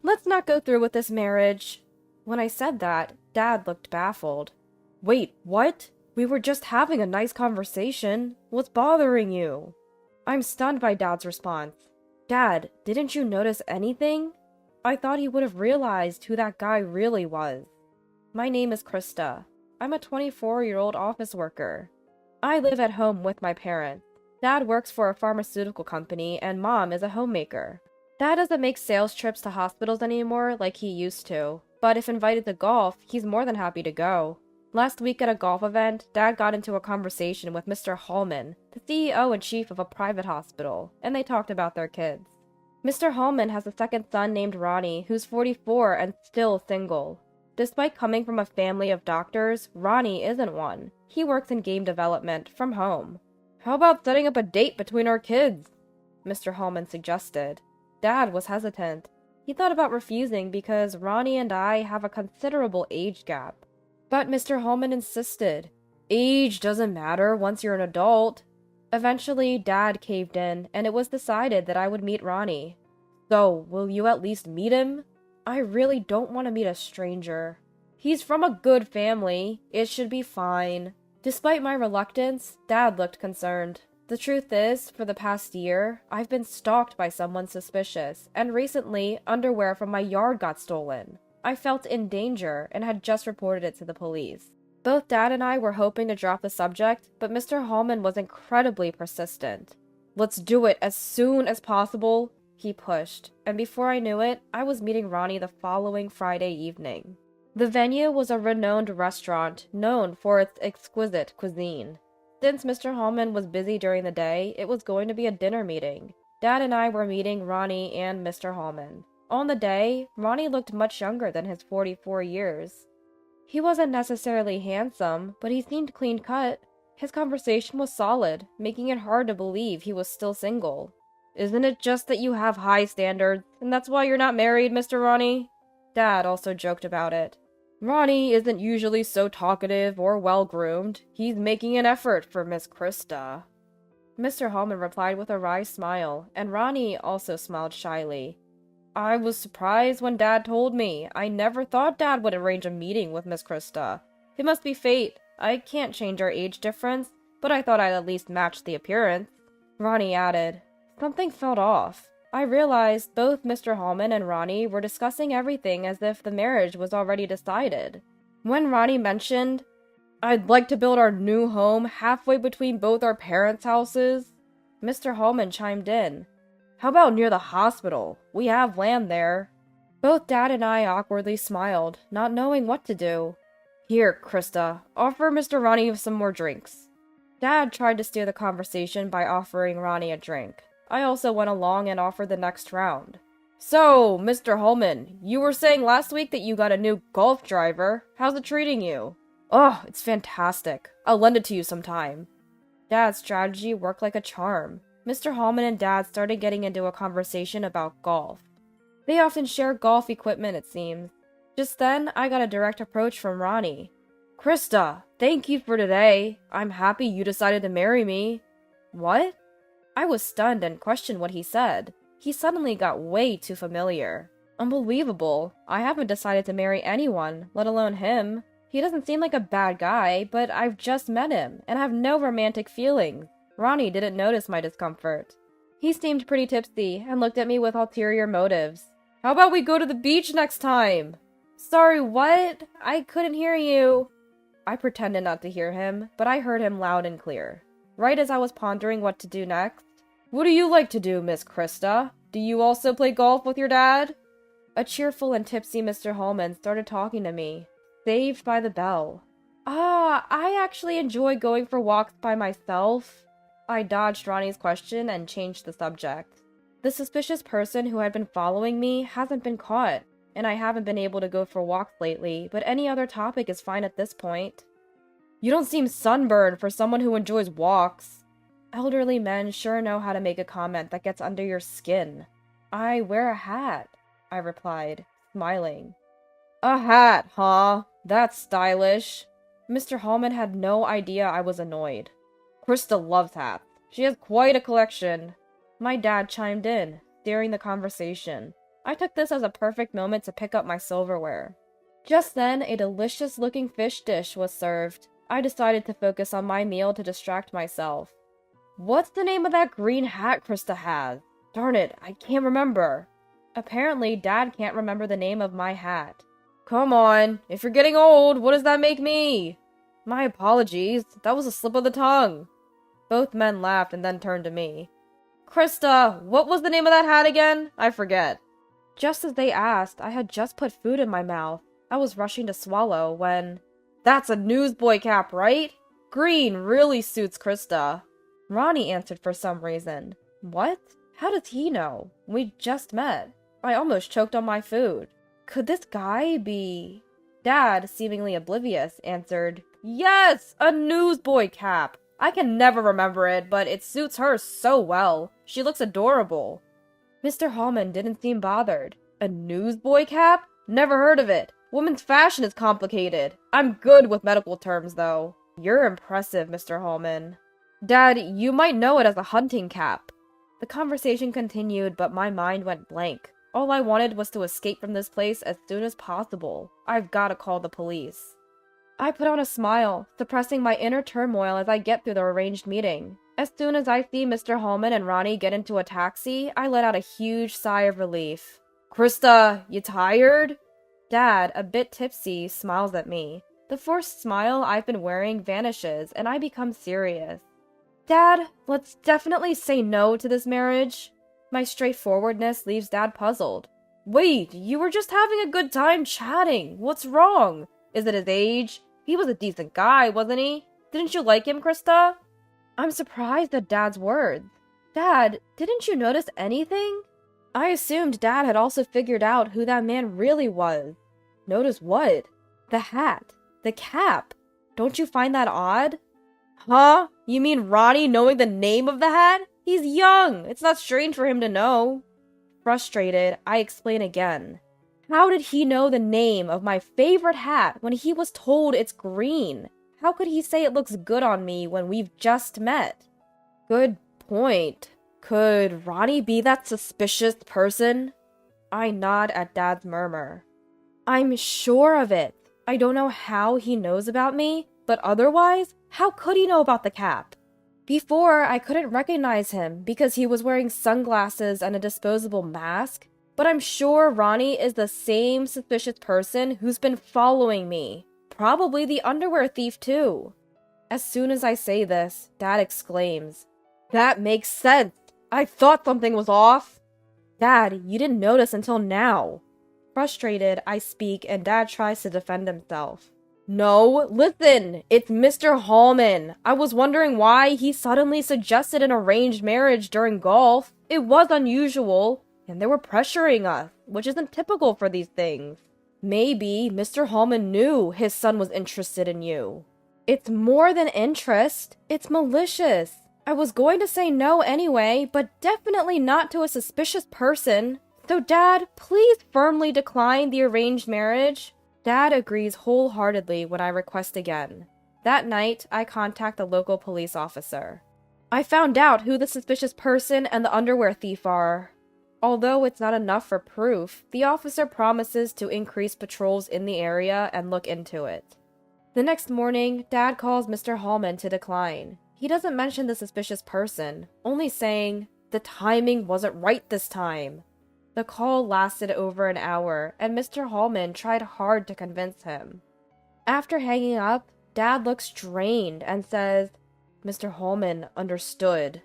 Let's not go through with this marriage." When I said that, Dad looked baffled. "Wait, what? We were just having a nice conversation. What's bothering you?" I'm stunned by Dad's response. "Dad, didn't you notice anything? I thought he would have realized who that guy really was." "My name is Krista. I'm a 24-year-old office worker. I live at home with my parents. Dad works for a pharmaceutical company and Mom is a homemaker. Dad doesn't make sales trips to hospitals anymore like he used to, but if invited to golf, he's more than happy to go. Last week at a golf event, Dad got into a conversation with Mr. Hallman, the CEO and chief of a private hospital, and they talked about their kids. Mr. Hallman has a second son named Ronnie, who's 44 and still single. Despite coming from a family of doctors, Ronnie isn't one. He works in game development from home. "How about setting up a date between our kids?" Mr. Hallman suggested. Dad was hesitant. He thought about refusing because Ronnie and I have a considerable age gap. But Mr. Hallman insisted. "Age doesn't matter once you're an adult." Eventually, Dad caved in, and it was decided that I would meet Ronnie. "So, will you at least meet him?" "I really don't want to meet a stranger." "He's from a good family. It should be fine." Despite my reluctance, Dad looked concerned. The truth is, for the past year, I've been stalked by someone suspicious, and recently, underwear from my yard got stolen. I felt in danger and had just reported it to the police. Both Dad and I were hoping to drop the subject, but Mr. Hallman was incredibly persistent. "Let's do it as soon as possible," he pushed, and before I knew it, I was meeting Ronnie the following Friday evening. The venue was a renowned restaurant known for its exquisite cuisine. Since Mr. Hallman was busy during the day, it was going to be a dinner meeting. Dad and I were meeting Ronnie and Mr. Hallman. On the day, Ronnie looked much younger than his 44 years. He wasn't necessarily handsome, but he seemed clean-cut. His conversation was solid, making it hard to believe he was still single. "Isn't it just that you have high standards, and that's why you're not married, Mr. Ronnie?" Dad also joked about it. "Ronnie isn't usually so talkative or well-groomed. He's making an effort for Miss Krista." Mr. Hallman replied with a wry smile, and Ronnie also smiled shyly. "I was surprised when Dad told me. I never thought Dad would arrange a meeting with Miss Krista. It must be fate. I can't change our age difference, but I thought I'd at least match the appearance." Ronnie added, "Something felt off." I realized both Mr. Hallman and Ronnie were discussing everything as if the marriage was already decided. When Ronnie mentioned, "I'd like to build our new home halfway between both our parents' houses," Mr. Hallman chimed in. "How about near the hospital? We have land there." Both Dad and I awkwardly smiled, not knowing what to do. "Here, Krista, offer Mr. Ronnie some more drinks." Dad tried to steer the conversation by offering Ronnie a drink. I also went along and offered the next round. "So, Mr. Hallman, you were saying last week that you got a new golf driver. How's it treating you?" "Oh, it's fantastic. I'll lend it to you sometime." Dad's strategy worked like a charm. Mr. Hallman and Dad started getting into a conversation about golf. They often share golf equipment, it seems. Just then, I got a direct approach from Ronnie. "Krista, thank you for today. I'm happy you decided to marry me." "What?" I was stunned and questioned what he said. He suddenly got way too familiar. Unbelievable. I haven't decided to marry anyone, let alone him. He doesn't seem like a bad guy, but I've just met him, and have no romantic feelings. Ronnie didn't notice my discomfort. He seemed pretty tipsy, and looked at me with ulterior motives. "How about we go to the beach next time?" "Sorry, what? I couldn't hear you." I pretended not to hear him, but I heard him loud and clear. Right as I was pondering what to do next, "What do you like to do, Miss Krista? Do you also play golf with your dad?" A cheerful and tipsy Mr. Hallman started talking to me. Saved by the bell. I actually enjoy going for walks by myself." I dodged Ronnie's question and changed the subject. The suspicious person who had been following me hasn't been caught, and I haven't been able to go for walks lately, but any other topic is fine at this point. "You don't seem sunburned for someone who enjoys walks." Elderly men sure know how to make a comment that gets under your skin. "I wear a hat," I replied, smiling. "A hat, huh? That's stylish." Mr. Hallman had no idea I was annoyed. "Krista loves hats. She has quite a collection." My dad chimed in, steering the conversation. I took this as a perfect moment to pick up my silverware. Just then, a delicious-looking fish dish was served. I decided to focus on my meal to distract myself. What's the name of that green hat Krista has? Darn it, I can't remember. Apparently, Dad can't remember the name of my hat. Come on, if you're getting old, what does that make me? My apologies, that was a slip of the tongue. Both men laughed and then turned to me. Krista, what was the name of that hat again? I forget. Just as they asked, I had just put food in my mouth. I was rushing to swallow when... That's a newsboy cap, right? Green really suits Krista. Ronnie answered for some reason. What? How does he know? We just met. I almost choked on my food. Could this guy be... Dad, seemingly oblivious, answered, Yes! A newsboy cap! I can never remember it, but it suits her so well. She looks adorable. Mr. Hallman didn't seem bothered. A newsboy cap? Never heard of it. Women's fashion is complicated. I'm good with medical terms, though. You're impressive, Mr. Hallman. Dad, you might know it as a hunting cap. The conversation continued, but my mind went blank. All I wanted was to escape from this place as soon as possible. I've gotta call the police. I put on a smile, suppressing my inner turmoil as I get through the arranged meeting. As soon as I see Mr. Hallman and Ronnie get into a taxi, I let out a huge sigh of relief. Krista, you tired? Dad, a bit tipsy, smiles at me. The forced smile I've been wearing vanishes, and I become serious. Dad, let's definitely say no to this marriage. My straightforwardness leaves Dad puzzled. Wait, you were just having a good time chatting. What's wrong? Is it his age? He was a decent guy, wasn't he? Didn't you like him, Krista? I'm surprised at Dad's words. Dad, didn't you notice anything? I assumed Dad had also figured out who that man really was. Notice what? The hat. The cap. Don't you find that odd? Huh? You mean Ronnie knowing the name of the hat? He's young. It's not strange for him to know. Frustrated, I explain again. How did he know the name of my favorite hat when he was told it's green? How could he say it looks good on me when we've just met? Good point. Could Ronnie be that suspicious person? I nod at Dad's murmur. I'm sure of it. I don't know how he knows about me, but otherwise, how could he know about the cap? Before, I couldn't recognize him because he was wearing sunglasses and a disposable mask, but I'm sure Ronnie is the same suspicious person who's been following me. Probably the underwear thief, too. As soon as I say this, Dad exclaims, That makes sense! I thought something was off! Dad, you didn't notice until now. Frustrated, I speak and Dad tries to defend himself. No, listen! It's Mr. Hallman! I was wondering why he suddenly suggested an arranged marriage during golf. It was unusual, and they were pressuring us, which isn't typical for these things. Maybe Mr. Hallman knew his son was interested in you. It's more than interest. It's malicious. I was going to say no anyway, but definitely not to a suspicious person. So Dad, please firmly decline the arranged marriage. Dad agrees wholeheartedly when I request again. That night, I contact the local police officer. I found out who the suspicious person and the underwear thief are. Although it's not enough for proof, the officer promises to increase patrols in the area and look into it. The next morning, Dad calls Mr. Hallman to decline. He doesn't mention the suspicious person, only saying, the timing wasn't right this time. The call lasted over an hour, and Mr. Hallman tried hard to convince him. After hanging up, Dad looks drained and says, Mr. Hallman understood.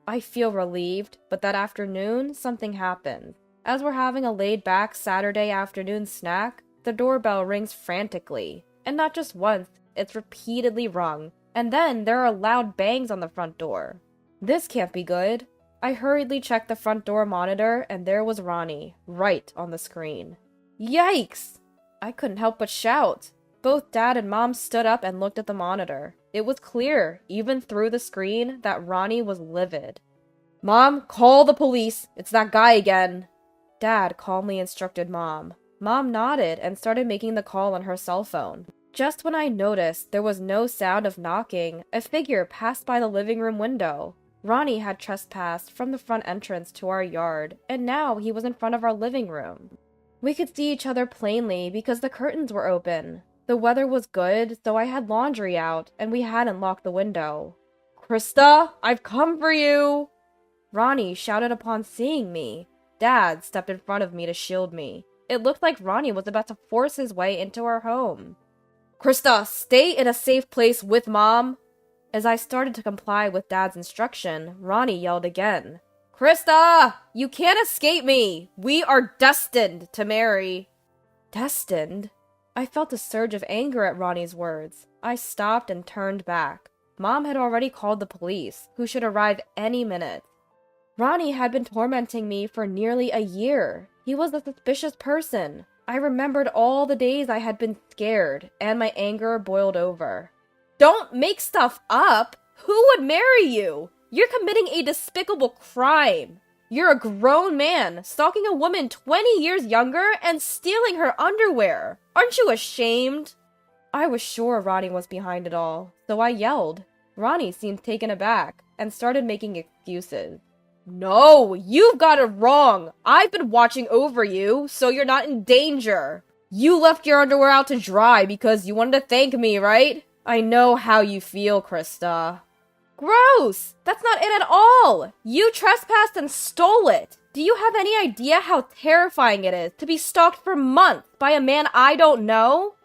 I feel relieved, but that afternoon, something happened. As we're having a laid-back Saturday afternoon snack, the doorbell rings frantically. And not just once, it's repeatedly rung, and then there are loud bangs on the front door. This can't be good. I hurriedly checked the front door monitor, and there was Ronnie, right on the screen. Yikes! I couldn't help but shout. Both Dad and Mom stood up and looked at the monitor. It was clear, even through the screen, that Ronnie was livid. Mom, call the police! It's that guy again! Dad calmly instructed Mom. Mom nodded and started making the call on her cell phone. Just when I noticed there was no sound of knocking, a figure passed by the living room window. Ronnie had trespassed from the front entrance to our yard, and now he was in front of our living room. We could see each other plainly because the curtains were open. The weather was good, so I had laundry out, and we hadn't locked the window. "Krista, I've come for you!" Ronnie shouted upon seeing me. Dad stepped in front of me to shield me. It looked like Ronnie was about to force his way into our home. "Krista, stay in a safe place with Mom!" As I started to comply with Dad's instruction, Ronnie yelled again. "Krista, you can't escape me! We are destined to marry!" Destined? I felt a surge of anger at Ronnie's words. I stopped and turned back. Mom had already called the police, who should arrive any minute. Ronnie had been tormenting me for nearly a year. He was a suspicious person. I remembered all the days I had been scared, and my anger boiled over. "Don't make stuff up! Who would marry you? You're committing a despicable crime. You're a grown man, stalking a woman 20 years younger and stealing her underwear. Aren't you ashamed?" I was sure Ronnie was behind it all, so I yelled. Ronnie seemed taken aback and started making excuses. "No, you've got it wrong. I've been watching over you, so you're not in danger. You left your underwear out to dry because you wanted to thank me, right? I know how you feel, Krista." "Gross! That's not it at all! You trespassed and stole it! Do you have any idea how terrifying it is to be stalked for months by a man I don't know?"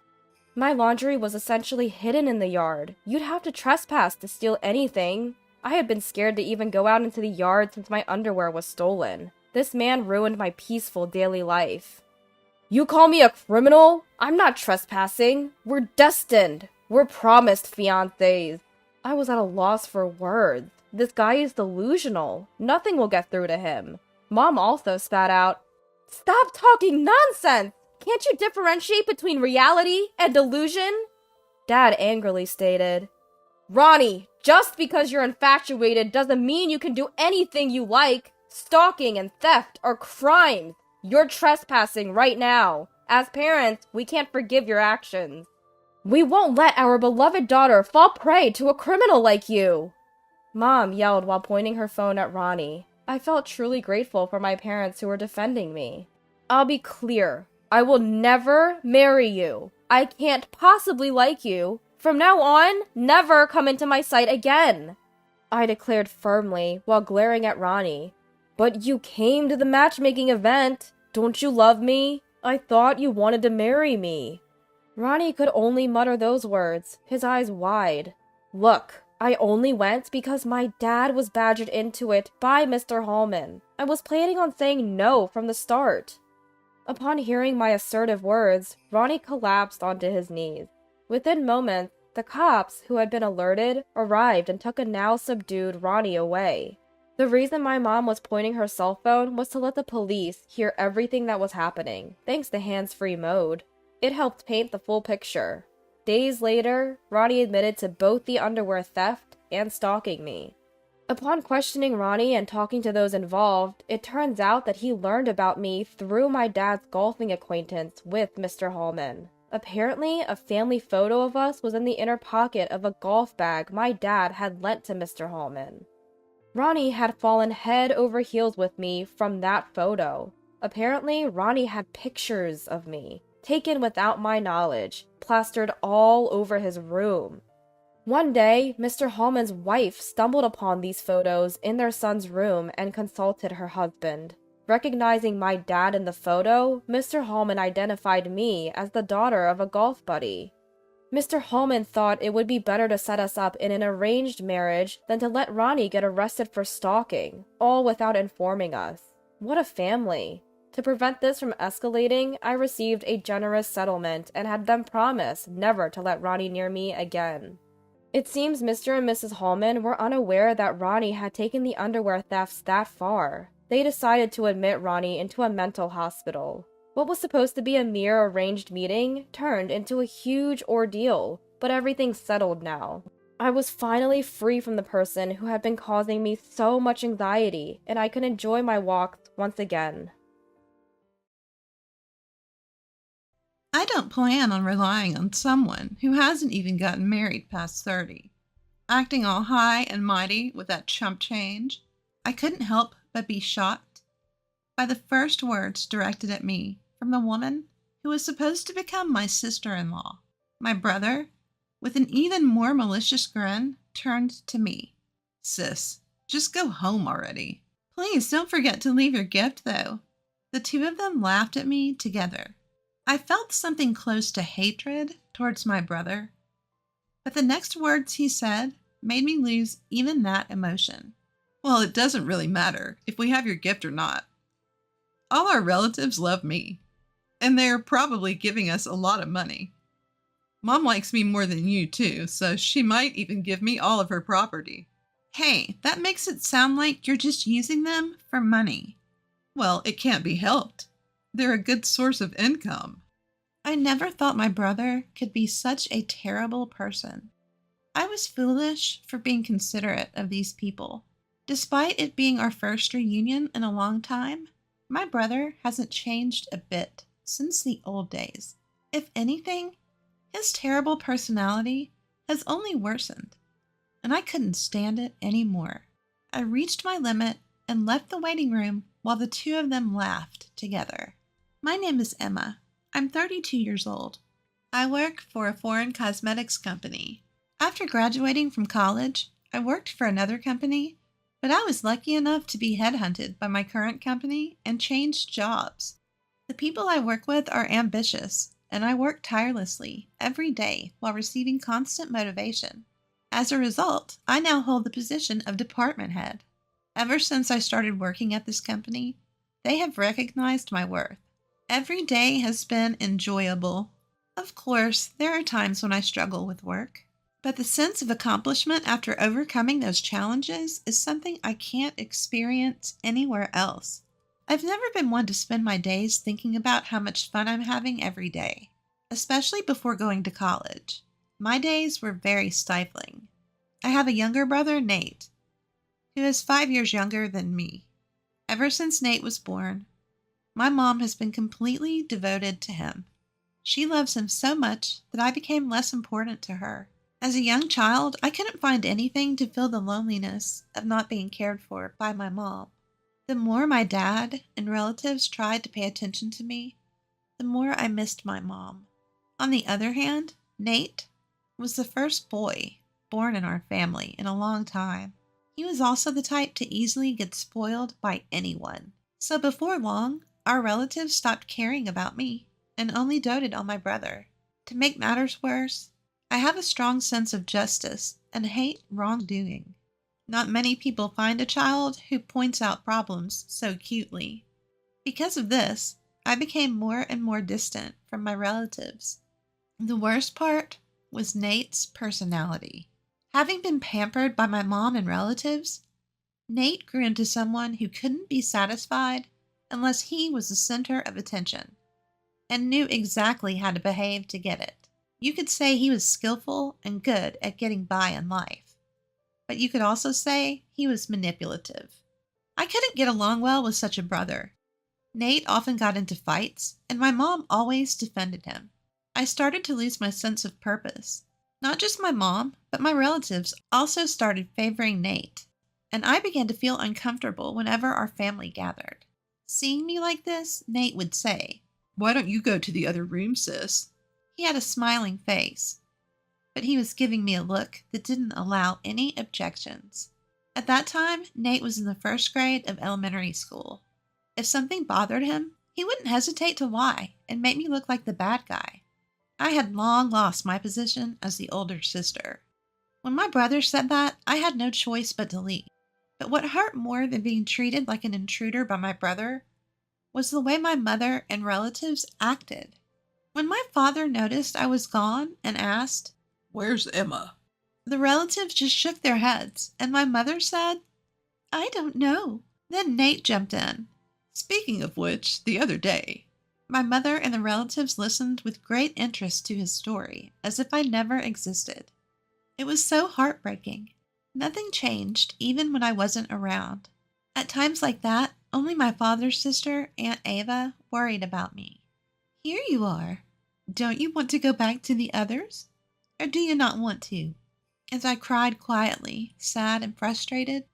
My laundry was essentially hidden in the yard. You'd have to trespass to steal anything. I had been scared to even go out into the yard since my underwear was stolen. This man ruined my peaceful daily life. "You call me a criminal? I'm not trespassing. We're destined. We're promised fiancés." I was at a loss for words. This guy is delusional. Nothing will get through to him. Mom also spat out, "Stop talking nonsense! Can't you differentiate between reality and delusion?" Dad angrily stated, "Ronnie, just because you're infatuated doesn't mean you can do anything you like. Stalking and theft are crimes. You're trespassing right now. As parents, we can't forgive your actions. We won't let our beloved daughter fall prey to a criminal like you." Mom yelled while pointing her phone at Ronnie. I felt truly grateful for my parents who were defending me. "I'll be clear. I will never marry you. I can't possibly like you. From now on, never come into my sight again," I declared firmly while glaring at Ronnie. "But you came to the matchmaking event. Don't you love me? I thought you wanted to marry me." Ronnie could only mutter those words, his eyes wide. "Look, I only went because my dad was badgered into it by Mr. Hallman. I was planning on saying no from the start." Upon hearing my assertive words, Ronnie collapsed onto his knees. Within moments, the cops, who had been alerted, arrived and took a now subdued Ronnie away. The reason my mom was pointing her cell phone was to let the police hear everything that was happening, thanks to hands-free mode. It helped paint the full picture. Days later, Ronnie admitted to both the underwear theft and stalking me. Upon questioning Ronnie and talking to those involved, it turns out that he learned about me through my dad's golfing acquaintance with Mr. Hallman. Apparently, a family photo of us was in the inner pocket of a golf bag my dad had lent to Mr. Hallman. Ronnie had fallen head over heels with me from that photo. Apparently, Ronnie had pictures of me, taken without my knowledge, plastered all over his room. One day, Mr. Hallman's wife stumbled upon these photos in their son's room and consulted her husband. Recognizing my dad in the photo, Mr. Hallman identified me as the daughter of a golf buddy. Mr. Hallman thought it would be better to set us up in an arranged marriage than to let Ronnie get arrested for stalking, all without informing us. What a family! To prevent this from escalating, I received a generous settlement and had them promise never to let Ronnie near me again. It seems Mr. and Mrs. Hallman were unaware that Ronnie had taken the underwear thefts that far. They decided to admit Ronnie into a mental hospital. What was supposed to be a mere arranged meeting turned into a huge ordeal, but everything's settled now. I was finally free from the person who had been causing me so much anxiety, and I could enjoy my walks once again. I don't plan on relying on someone who hasn't even gotten married past 30. acting all high and mighty with that chump change. I couldn't help but be shocked by the first words directed at me from the woman who was supposed to become my sister-in-law. My brother, with an even more malicious grin, turned to me. Sis, just go home already. Please don't forget to leave your gift, though. The two of them laughed at me together. I felt something close to hatred towards my brother, but the next words he said made me lose even that emotion. Well, it doesn't really matter if we have your gift or not. All our relatives love me, and they're probably giving us a lot of money. Mom likes me more than you, too, so she might even give me all of her property. Hey, that makes it sound like you're just using them for money. Well, it can't be helped. They're a good source of income. I never thought my brother could be such a terrible person. I was foolish for being considerate of these people. Despite it being our first reunion in a long time, my brother hasn't changed a bit since the old days. If anything, his terrible personality has only worsened, and I couldn't stand it anymore. I reached my limit and left the waiting room while the two of them laughed together. My name is Emma. I'm 32 years old. I work for a foreign cosmetics company. After graduating from college, I worked for another company, but I was lucky enough to be headhunted by my current company and changed jobs. The people I work with are ambitious, and I work tirelessly every day while receiving constant motivation. As a result, I now hold the position of department head. Ever since I started working at this company, they have recognized my worth. Every day has been enjoyable. Of course, there are times when I struggle with work, but the sense of accomplishment after overcoming those challenges is something I can't experience anywhere else. I've never been one to spend my days thinking about how much fun I'm having every day, especially before going to college. My days were very stifling. I have a younger brother, Nate, who is 5 years younger than me. Ever since Nate was born, my mom has been completely devoted to him. She loves him so much that I became less important to her. As a young child, I couldn't find anything to fill the loneliness of not being cared for by my mom. The more my dad and relatives tried to pay attention to me, the more I missed my mom. On the other hand, Nate was the first boy born in our family in a long time. He was also the type to easily get spoiled by anyone. So before long, our relatives stopped caring about me and only doted on my brother. To make matters worse, I have a strong sense of justice and hate wrongdoing. Not many people find a child who points out problems so cutely. Because of this, I became more and more distant from my relatives. The worst part was Nate's personality. Having been pampered by my mom and relatives, Nate grew into someone who couldn't be satisfied unless he was the center of attention and knew exactly how to behave to get it. You could say he was skillful and good at getting by in life, but you could also say he was manipulative. I couldn't get along well with such a brother. Nate often got into fights, and my mom always defended him. I started to lose my sense of purpose. Not just my mom, but my relatives also started favoring Nate, and I began to feel uncomfortable whenever our family gathered. Seeing me like this, Nate would say, "Why don't you go to the other room, sis?" He had a smiling face, but he was giving me a look that didn't allow any objections. At that time, Nate was in the first grade of elementary school. If something bothered him, he wouldn't hesitate to lie and make me look like the bad guy. I had long lost my position as the older sister. When my brother said that, I had no choice but to leave. But what hurt more than being treated like an intruder by my brother was the way my mother and relatives acted. When my father noticed I was gone and asked, "Where's Emma?" the relatives just shook their heads, and my mother said, "I don't know." Then Nate jumped in. Speaking of which, the other day, my mother and the relatives listened with great interest to his story, as if I never existed. It was so heartbreaking. Nothing changed, even when I wasn't around. At times like that, only my father's sister, Aunt Ava, worried about me. "Here you are. Don't you want to go back to the others? Or do you not want to?" As I cried quietly, sad and frustrated,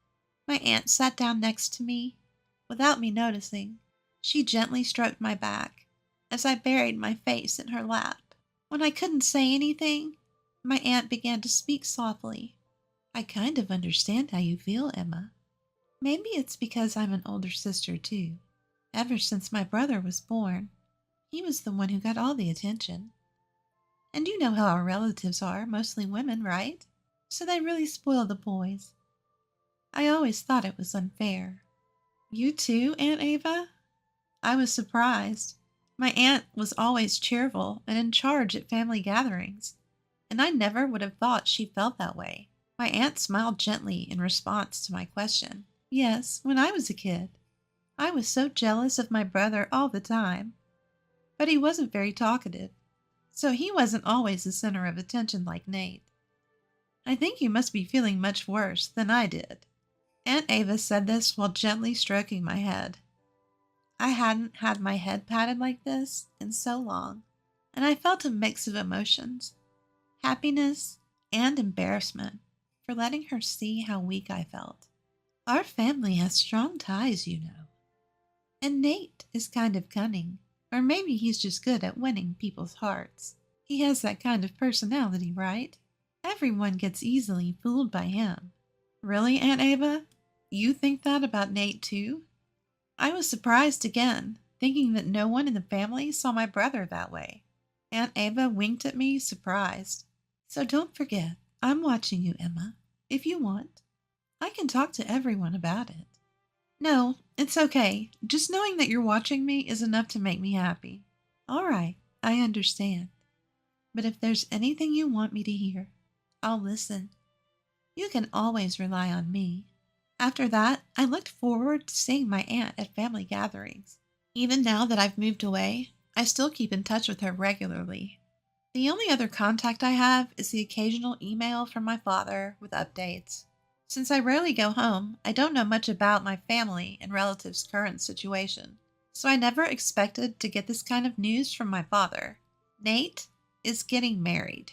my aunt sat down next to me without me noticing. She gently stroked my back as I buried my face in her lap. When I couldn't say anything, my aunt began to speak softly. I kind of understand how you feel, Emma. Maybe it's because I'm an older sister, too. Ever since my brother was born, he was the one who got all the attention. And you know how our relatives are, mostly women, right? So they really spoil the boys. I always thought it was unfair. You too, Aunt Ava? I was surprised. My aunt was always cheerful and in charge at family gatherings, and I never would have thought she felt that way. My aunt smiled gently in response to my question. Yes, when I was a kid, I was so jealous of my brother all the time, but he wasn't very talkative, so he wasn't always the center of attention like Nate. I think you must be feeling much worse than I did. Aunt Ava said this while gently stroking my head. I hadn't had my head patted like this in so long, and I felt a mix of emotions, happiness and embarrassment for letting her see how weak I felt. Our family has strong ties, you know. And Nate is kind of cunning, or maybe he's just good at winning people's hearts. He has that kind of personality, right? Everyone gets easily fooled by him. Really, Aunt Ava? You think that about Nate too? I was surprised again, thinking that no one in the family saw my brother that way. Aunt Ava winked at me, surprised. So don't forget, I'm watching you, Emma. If you want, I can talk to everyone about it. No, it's okay. Just knowing that you're watching me is enough to make me happy. All right, I understand. But if there's anything you want me to hear, I'll listen. You can always rely on me. After that, I looked forward to seeing my aunt at family gatherings. Even now that I've moved away, I still keep in touch with her regularly. The only other contact I have is the occasional email from my father with updates. Since I rarely go home, I don't know much about my family and relatives' current situation, so I never expected to get this kind of news from my father. Nate is getting married.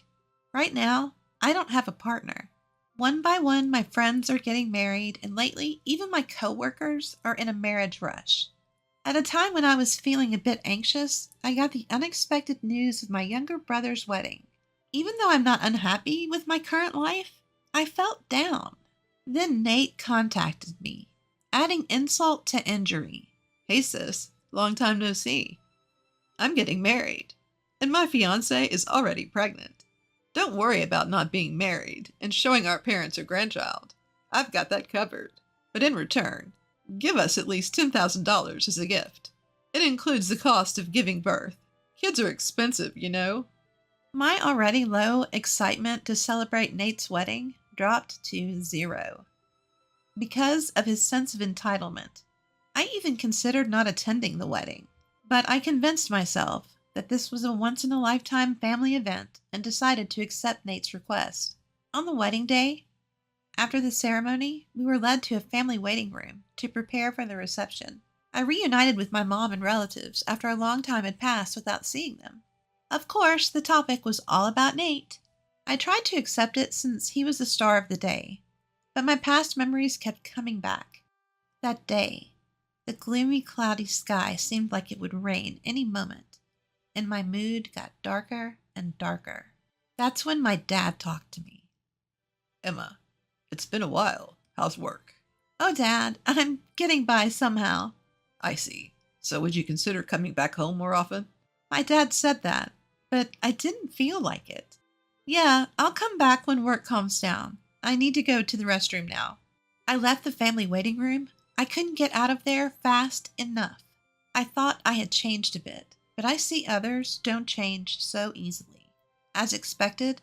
Right now, I don't have a partner. One by one, my friends are getting married, and lately, even my coworkers are in a marriage rush. At a time when I was feeling a bit anxious, I got the unexpected news of my younger brother's wedding. Even though I'm not unhappy with my current life, I felt down. Then Nate contacted me, adding insult to injury. Hey sis, long time no see. I'm getting married, and my fiancée is already pregnant. Don't worry about not being married and showing our parents your grandchild. I've got that covered. But in return, give us at least $10,000 as a gift. It includes the cost of giving birth. Kids are expensive, you know. My already low excitement to celebrate Nate's wedding dropped to 0. Because of his sense of entitlement, I even considered not attending the wedding. But I convinced myself that this was a once-in-a-lifetime family event and decided to accept Nate's request. On the wedding day, after the ceremony, we were led to a family waiting room to prepare for the reception. I reunited with my mom and relatives after a long time had passed without seeing them. Of course, the topic was all about Nate. I tried to accept it since he was the star of the day, but my past memories kept coming back. That day, the gloomy, cloudy sky seemed like it would rain any moment, and my mood got darker and darker. That's when my dad talked to me. Emma, it's been a while. How's work? Oh, Dad, I'm getting by somehow. I see. So would you consider coming back home more often? My dad said that, but I didn't feel like it. Yeah, I'll come back when work calms down. I need to go to the restroom now. I left the family waiting room. I couldn't get out of there fast enough. I thought I had changed a bit, but I see others don't change so easily. As expected,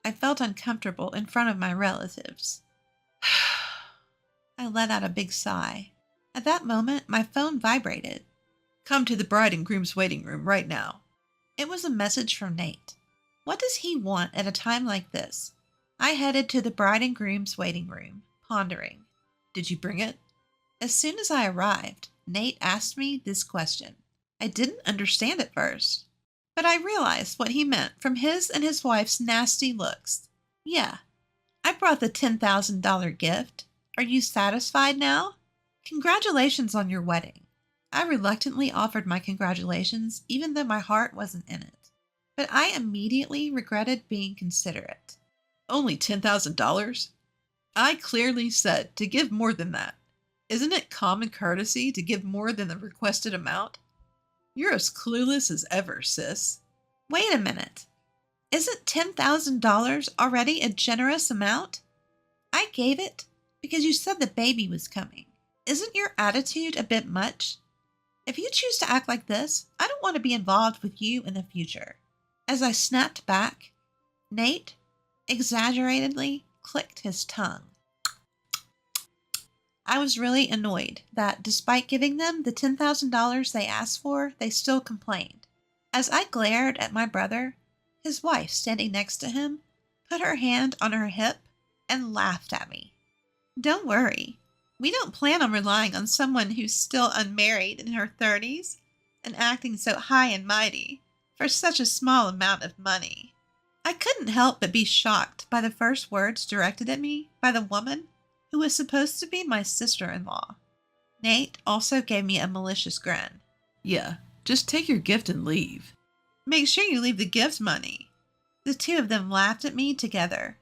I felt uncomfortable in front of my relatives. I let out a big sigh. At that moment, my phone vibrated. Come to the bride and groom's waiting room right now. It was a message from Nate. What does he want at a time like this? I headed to the bride and groom's waiting room, pondering. Did you bring it? As soon as I arrived, Nate asked me this question. I didn't understand at first, but I realized what he meant from his and his wife's nasty looks. Yeah, I brought the $10,000 gift. Are you satisfied now? Congratulations on your wedding. I reluctantly offered my congratulations, even though my heart wasn't in it. But I immediately regretted being considerate. Only $10,000? I clearly said to give more than that. Isn't it common courtesy to give more than the requested amount? You're as clueless as ever, sis. Wait a minute. Isn't $10,000 already a generous amount? I gave it because you said the baby was coming. Isn't your attitude a bit much? If you choose to act like this, I don't want to be involved with you in the future. As I snapped back, Nate exaggeratedly clicked his tongue. I was really annoyed that, despite giving them the $10,000 they asked for, they still complained. As I glared at my brother, his wife standing next to him put her hand on her hip and laughed at me. Don't worry. We don't plan on relying on someone who's still unmarried in her 30s and acting so high and mighty for such a small amount of money. I couldn't help but be shocked by the first words directed at me by the woman who was supposed to be my sister-in-law. Nate also gave me a malicious grin. Yeah, just take your gift and leave. Make sure you leave the gift money. The two of them laughed at me together.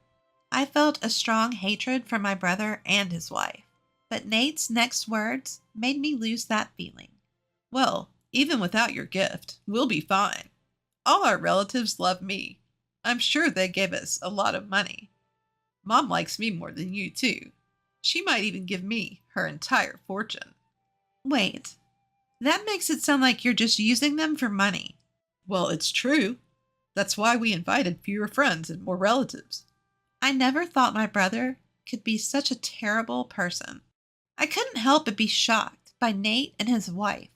I felt a strong hatred for my brother and his wife, but Nate's next words made me lose that feeling. Well, even without your gift, we'll be fine. All our relatives love me. I'm sure they gave us a lot of money. Mom likes me more than you, too. She might even give me her entire fortune. Wait, that makes it sound like you're just using them for money. Well, it's true. That's why we invited fewer friends and more relatives. I never thought my brother could be such a terrible person. I couldn't help but be shocked by Nate and his wife,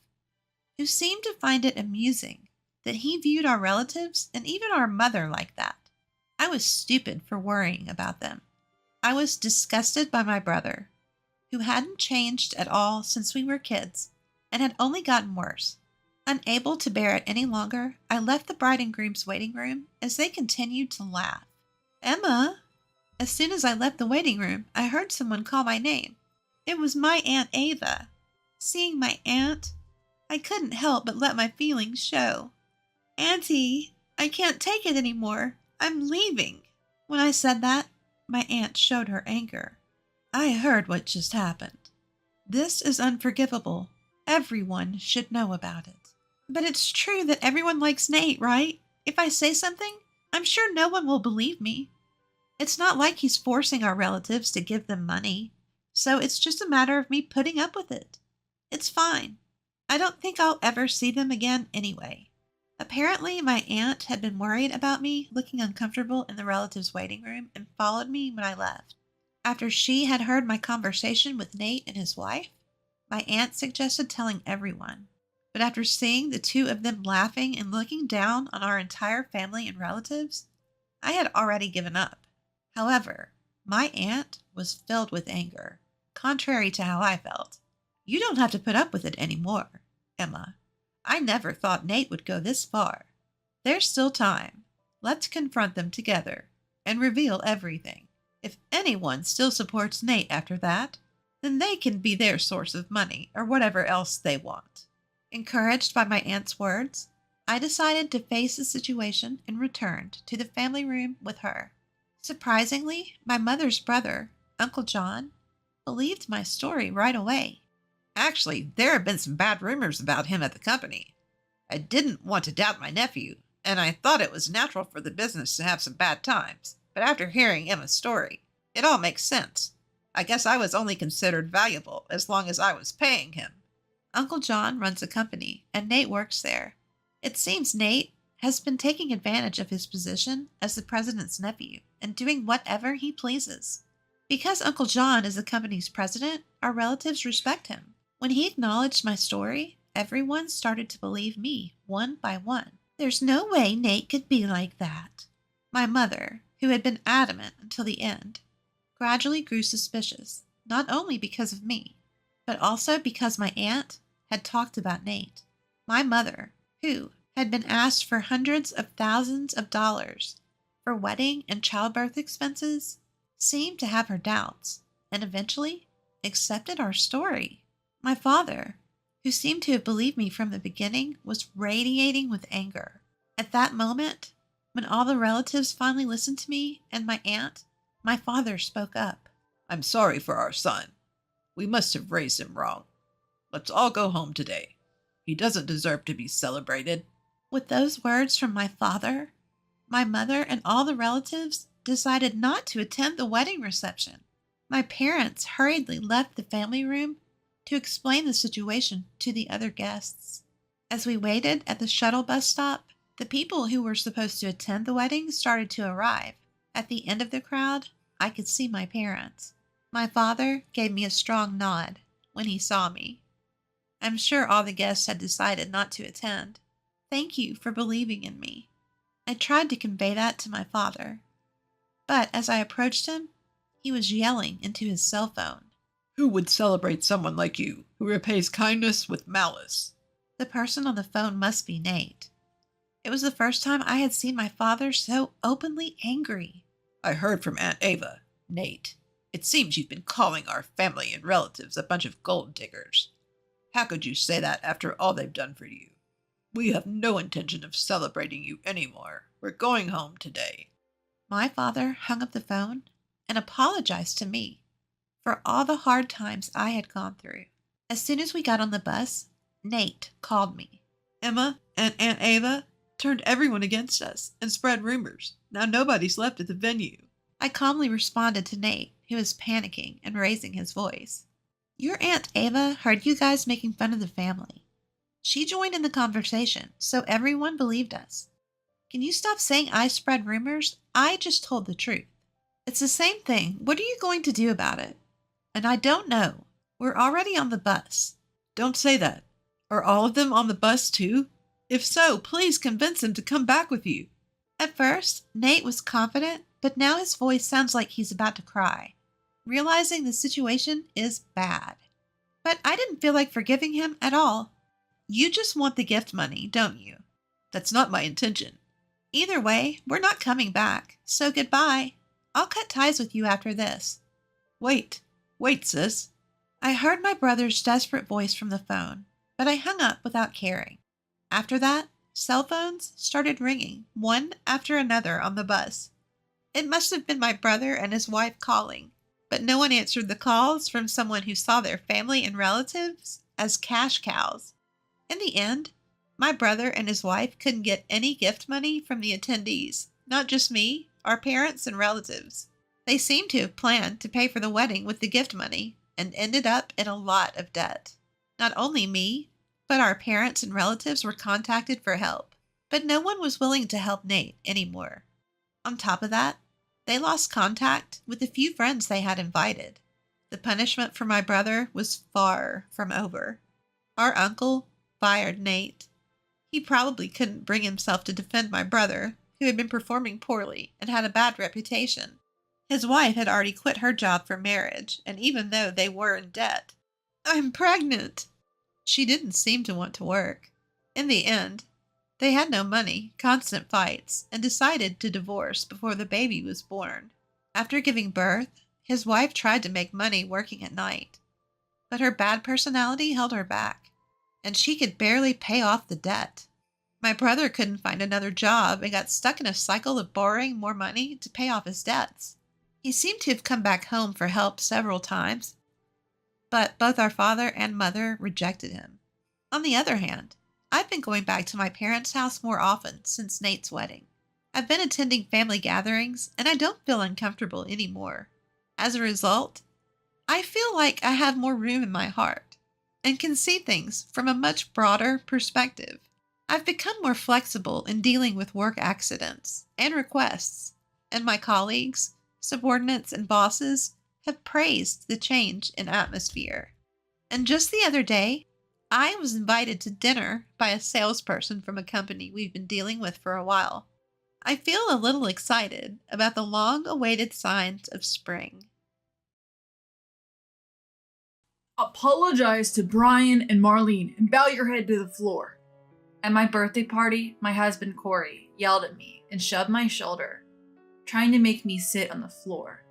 who seemed to find it amusing that he viewed our relatives and even our mother like that. I was stupid for worrying about them. I was disgusted by my brother, who hadn't changed at all since we were kids and had only gotten worse. Unable to bear it any longer, I left the bride and groom's waiting room as they continued to laugh. Emma! As soon as I left the waiting room, I heard someone call my name. It was my Aunt Ava. Seeing my aunt, I couldn't help but let my feelings show. Auntie, I can't take it anymore. I'm leaving. When I said that, my aunt showed her anger. I heard what just happened. This is unforgivable. Everyone should know about it. But it's true that everyone likes Nate, right? If I say something, I'm sure no one will believe me. It's not like he's forcing our relatives to give them money, so it's just a matter of me putting up with it. It's fine. I don't think I'll ever see them again anyway. Apparently, my aunt had been worried about me looking uncomfortable in the relatives' waiting room and followed me when I left. After she had heard my conversation with Nate and his wife, my aunt suggested telling everyone. But after seeing the two of them laughing and looking down on our entire family and relatives, I had already given up. However, my aunt was filled with anger, contrary to how I felt. You don't have to put up with it anymore, Emma. I never thought Nate would go this far. There's still time. Let's confront them together and reveal everything. If anyone still supports Nate after that, then they can be their source of money or whatever else they want. Encouraged by my aunt's words, I decided to face the situation and returned to the family room with her. Surprisingly, my mother's brother, Uncle John, believed my story right away. Actually, there have been some bad rumors about him at the company. I didn't want to doubt my nephew, and I thought it was natural for the business to have some bad times. But after hearing Emma's story, it all makes sense. I guess I was only considered valuable as long as I was paying him. Uncle John runs a company, and Nate works there. It seems Nate has been taking advantage of his position as the president's nephew and doing whatever he pleases. Because Uncle John is the company's president, our relatives respect him. When he acknowledged my story, everyone started to believe me one by one. There's no way Nate could be like that. My mother, who had been adamant until the end, gradually grew suspicious, not only because of me, but also because my aunt had talked about Nate. My mother, who had been asked for hundreds of thousands of dollars for wedding and childbirth expenses, seemed to have her doubts, and eventually accepted our story. My father, who seemed to have believed me from the beginning, was radiating with anger. At that moment, when all the relatives finally listened to me and my aunt, my father spoke up. I'm sorry for our son. We must have raised him wrong. Let's all go home today. He doesn't deserve to be celebrated. With those words from my father, my mother and all the relatives decided not to attend the wedding reception. My parents hurriedly left the family room to explain the situation to the other guests. As we waited at the shuttle bus stop, the people who were supposed to attend the wedding started to arrive. At the end of the crowd, I could see my parents. My father gave me a strong nod when he saw me. I'm sure all the guests had decided not to attend. Thank you for believing in me. I tried to convey that to my father, but as I approached him, he was yelling into his cell phone. Who would celebrate someone like you, who repays kindness with malice? The person on the phone must be Nate. It was the first time I had seen my father so openly angry. I heard from Aunt Ava. Nate, it seems you've been calling our family and relatives a bunch of gold diggers. How could you say that after all they've done for you? We have no intention of celebrating you anymore. We're going home today. My father hung up the phone and apologized to me for all the hard times I had gone through. As soon as we got on the bus, Nate called me. Emma and Aunt Ava turned everyone against us and spread rumors. Now nobody's left at the venue. I calmly responded to Nate, who was panicking and raising his voice. Your Aunt Ava heard you guys making fun of the family. She joined in the conversation, so everyone believed us. Can you stop saying I spread rumors? I just told the truth. It's the same thing. What are you going to do about it? And I don't know. We're already on the bus. Don't say that. Are all of them on the bus too? If so, please convince him to come back with you. At first, Nate was confident, but now his voice sounds like he's about to cry, realizing the situation is bad. But I didn't feel like forgiving him at all. You just want the gift money, don't you? That's not my intention. Either way, we're not coming back, so goodbye. I'll cut ties with you after this. Wait, sis. I heard my brother's desperate voice from the phone, but I hung up without caring. After that, cell phones started ringing, one after another on the bus. It must have been my brother and his wife calling, but no one answered the calls from someone who saw their family and relatives as cash cows. In the end, my brother and his wife couldn't get any gift money from the attendees, not just me, our parents and relatives. They seemed to have planned to pay for the wedding with the gift money and ended up in a lot of debt. Not only me, but our parents and relatives were contacted for help, but no one was willing to help Nate anymore. On top of that, they lost contact with the few friends they had invited. The punishment for my brother was far from over. Our uncle fired Nate. He probably couldn't bring himself to defend my brother, who had been performing poorly and had a bad reputation. His wife had already quit her job for marriage, and even though they were in debt, I'm pregnant. She didn't seem to want to work. In the end, they had no money, constant fights, and decided to divorce before the baby was born. After giving birth, his wife tried to make money working at night, but her bad personality held her back, and she could barely pay off the debt. My brother couldn't find another job and got stuck in a cycle of borrowing more money to pay off his debts. He seemed to have come back home for help several times, but both our father and mother rejected him. On the other hand, I've been going back to my parents' house more often since Nate's wedding. I've been attending family gatherings, and I don't feel uncomfortable anymore. As a result, I feel like I have more room in my heart and can see things from a much broader perspective. I've become more flexible in dealing with work accidents and requests, and my colleagues, subordinates, and bosses have praised the change in atmosphere. And just the other day, I was invited to dinner by a salesperson from a company we've been dealing with for a while. I feel a little excited about the long-awaited signs of spring. Apologize to Brian and Marlene and bow your head to the floor. At my birthday party, my husband Corey yelled at me and shoved my shoulder, trying to make me sit on the floor.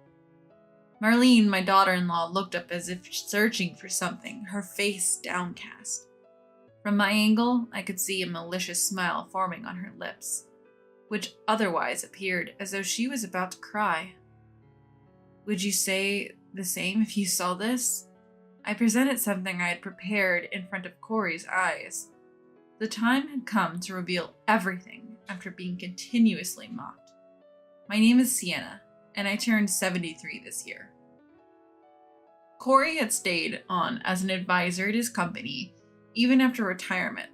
Marlene, my daughter-in-law, looked up as if searching for something, her face downcast. From my angle, I could see a malicious smile forming on her lips, which otherwise appeared as though she was about to cry. Would you say the same if you saw this? I presented something I had prepared in front of Corey's eyes. The time had come to reveal everything after being continuously mocked. My name is Sienna, and I turned 73 this year. Corey had stayed on as an advisor at his company even after retirement,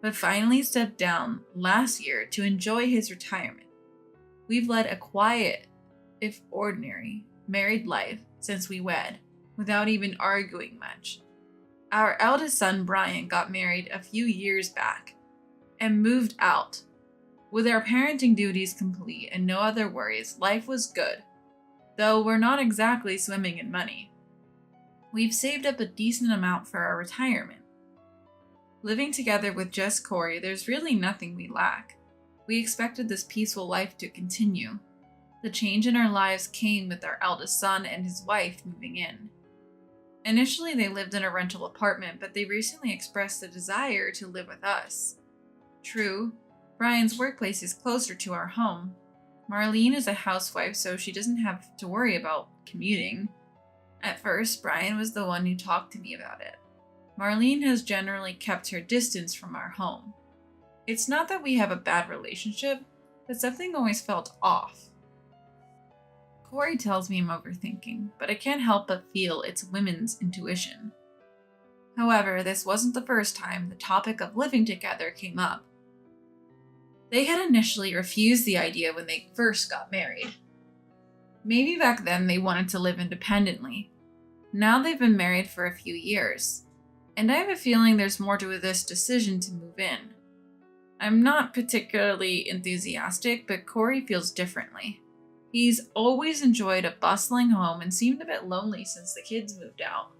but finally stepped down last year to enjoy his retirement. We've led a quiet, if ordinary, married life since we wed, without even arguing much. Our eldest son, Brian, got married a few years back and moved out. With our parenting duties complete and no other worries, life was good, though we're not exactly swimming in money. We've saved up a decent amount for our retirement. Living together with just Corey, there's really nothing we lack. We expected this peaceful life to continue. The change in our lives came with our eldest son and his wife moving in. Initially, they lived in a rental apartment, but they recently expressed a desire to live with us. True, Brian's workplace is closer to our home. Marlene is a housewife, so she doesn't have to worry about commuting. At first, Brian was the one who talked to me about it. Marlene has generally kept her distance from our home. It's not that we have a bad relationship, but something always felt off. Corey tells me I'm overthinking, but I can't help but feel it's women's intuition. However, this wasn't the first time the topic of living together came up. They had initially refused the idea when they first got married. Maybe back then they wanted to live independently. Now they've been married for a few years, and I have a feeling there's more to this decision to move in. I'm not particularly enthusiastic, but Corey feels differently. He's always enjoyed a bustling home and seemed a bit lonely since the kids moved out.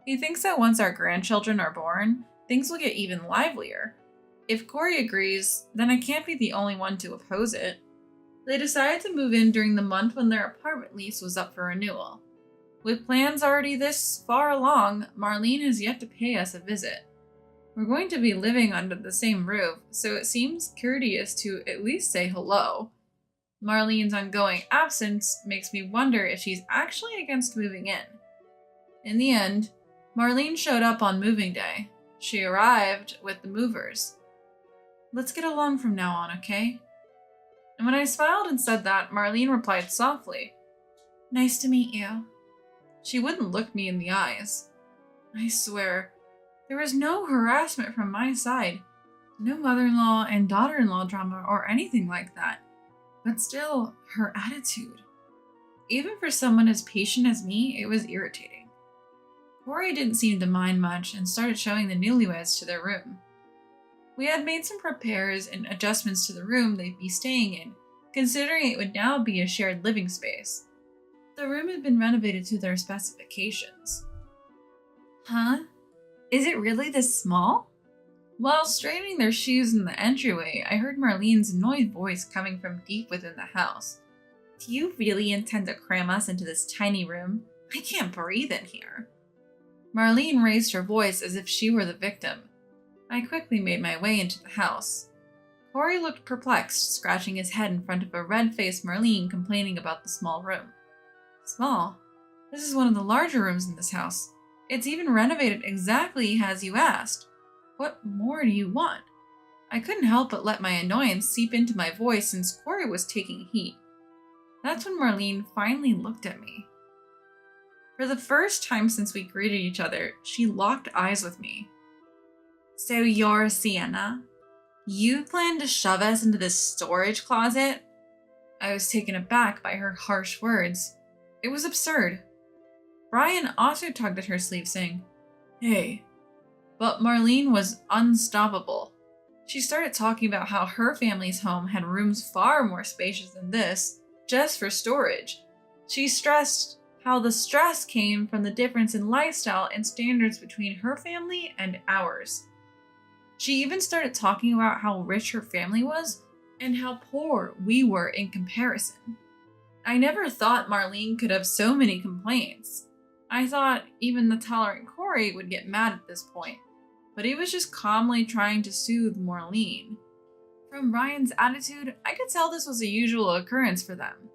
He thinks that once our grandchildren are born, things will get even livelier. If Corey agrees, then I can't be the only one to oppose it. They decided to move in during the month when their apartment lease was up for renewal. With plans already this far along, Marlene has yet to pay us a visit. We're going to be living under the same roof, so it seems courteous to at least say hello. Marlene's ongoing absence makes me wonder if she's actually against moving in. In the end, Marlene showed up on moving day. She arrived with the movers. Let's get along from now on, okay? And when I smiled and said that, Marlene replied softly, Nice to meet you. She wouldn't look me in the eyes. I swear, there was no harassment from my side. No mother-in-law and daughter-in-law drama or anything like that. But still, her attitude. Even for someone as patient as me, it was irritating. Corey didn't seem to mind much and started showing the newlyweds to their room. We had made some repairs and adjustments to the room they'd be staying in, considering it would now be a shared living space. The room had been renovated to their specifications. Huh? Is it really this small? While straightening their shoes in the entryway, I heard Marlene's annoyed voice coming from deep within the house. Do you really intend to cram us into this tiny room? I can't breathe in here. Marlene raised her voice as if she were the victim. I quickly made my way into the house. Corey looked perplexed, scratching his head in front of a red-faced Marlene complaining about the small room. Small? This is one of the larger rooms in this house. It's even renovated exactly as you asked. What more do you want? I couldn't help but let my annoyance seep into my voice since Corey was taking heat. That's when Marlene finally looked at me. For the first time since we greeted each other, she locked eyes with me. So you're Sienna? You plan to shove us into this storage closet? I was taken aback by her harsh words. It was absurd. Brian also tugged at her sleeve, saying, Hey. But Marlene was unstoppable. She started talking about how her family's home had rooms far more spacious than this, just for storage. She stressed how the stress came from the difference in lifestyle and standards between her family and ours. She even started talking about how rich her family was and how poor we were in comparison. I never thought Marlene could have so many complaints. I thought even the tolerant Corey would get mad at this point, but he was just calmly trying to soothe Marlene. From Ryan's attitude, I could tell this was a usual occurrence for them.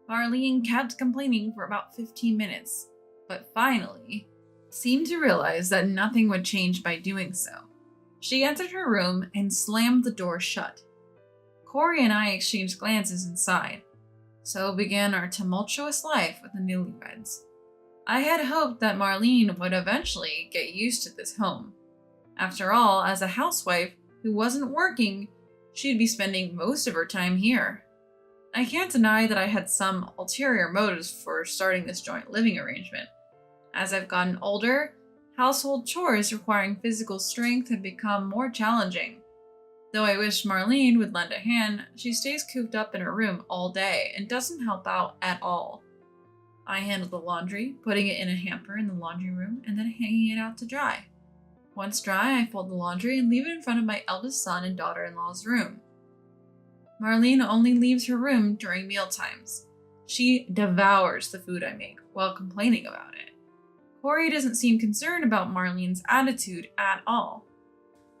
Marlene kept complaining for about 15 minutes, but finally seemed to realize that nothing would change by doing so. She entered her room and slammed the door shut. Corey and I exchanged glances inside. So began our tumultuous life with the newlyweds. I had hoped that Marlene would eventually get used to this home. After all, as a housewife who wasn't working, she'd be spending most of her time here. I can't deny that I had some ulterior motives for starting this joint living arrangement. As I've gotten older, household chores requiring physical strength have become more challenging. Though I wish Marlene would lend a hand, she stays cooped up in her room all day and doesn't help out at all. I handle the laundry, putting it in a hamper in the laundry room and then hanging it out to dry. Once dry, I fold the laundry and leave it in front of my eldest son and daughter-in-law's room. Marlene only leaves her room during mealtimes. She devours the food I make while complaining about it. Corey doesn't seem concerned about Marlene's attitude at all.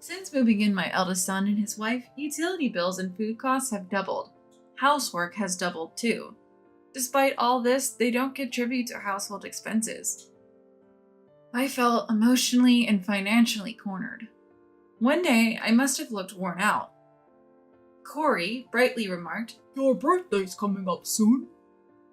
Since moving in my eldest son and his wife, utility bills and food costs have doubled. Housework has doubled too. Despite all this, they don't contribute to household expenses. I felt emotionally and financially cornered. One day, I must have looked worn out. Corey brightly remarked, "Your birthday's coming up soon."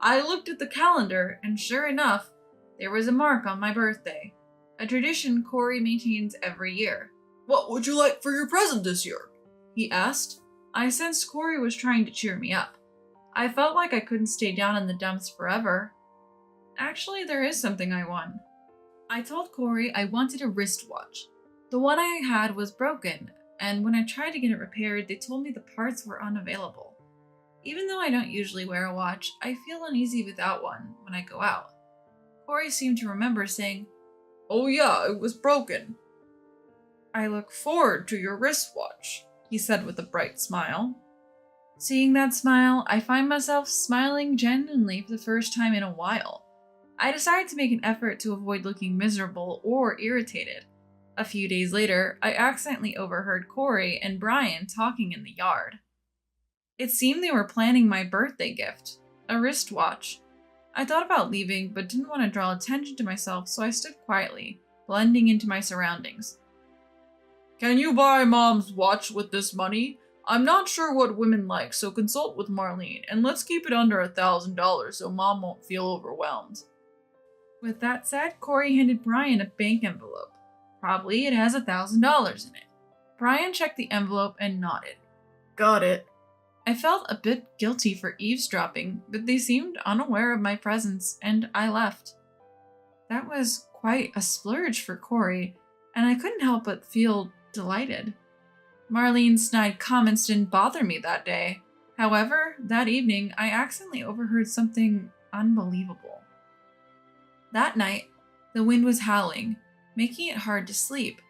I looked at the calendar, and sure enough, there was a mark on my birthday, a tradition Corey maintains every year. "What would you like for your present this year?" he asked. I sensed Corey was trying to cheer me up. I felt like I couldn't stay down in the dumps forever. Actually, there is something I want. I told Corey I wanted a wristwatch. The one I had was broken, and when I tried to get it repaired, they told me the parts were unavailable. Even though I don't usually wear a watch, I feel uneasy without one when I go out. Corey seemed to remember saying, "Oh yeah, it was broken." "I look forward to your wristwatch," he said with a bright smile. Seeing that smile, I find myself smiling genuinely for the first time in a while. I decided to make an effort to avoid looking miserable or irritated. A few days later, I accidentally overheard Corey and Brian talking in the yard. It seemed they were planning my birthday gift, a wristwatch. I thought about leaving, but didn't want to draw attention to myself, so I stood quietly, blending into my surroundings. "Can you buy Mom's watch with this money? I'm not sure what women like, so consult with Marlene, and let's keep it under $1,000 so Mom won't feel overwhelmed." With that said, Corey handed Brian a bank envelope. Probably it has $1,000 in it. Brian checked the envelope and nodded. "Got it." I felt a bit guilty for eavesdropping, but they seemed unaware of my presence, and I left. That was quite a splurge for Corey, and I couldn't help but feel delighted. Marlene's snide comments didn't bother me that day. However, that evening, I accidentally overheard something unbelievable. That night, the wind was howling, making it hard to sleep.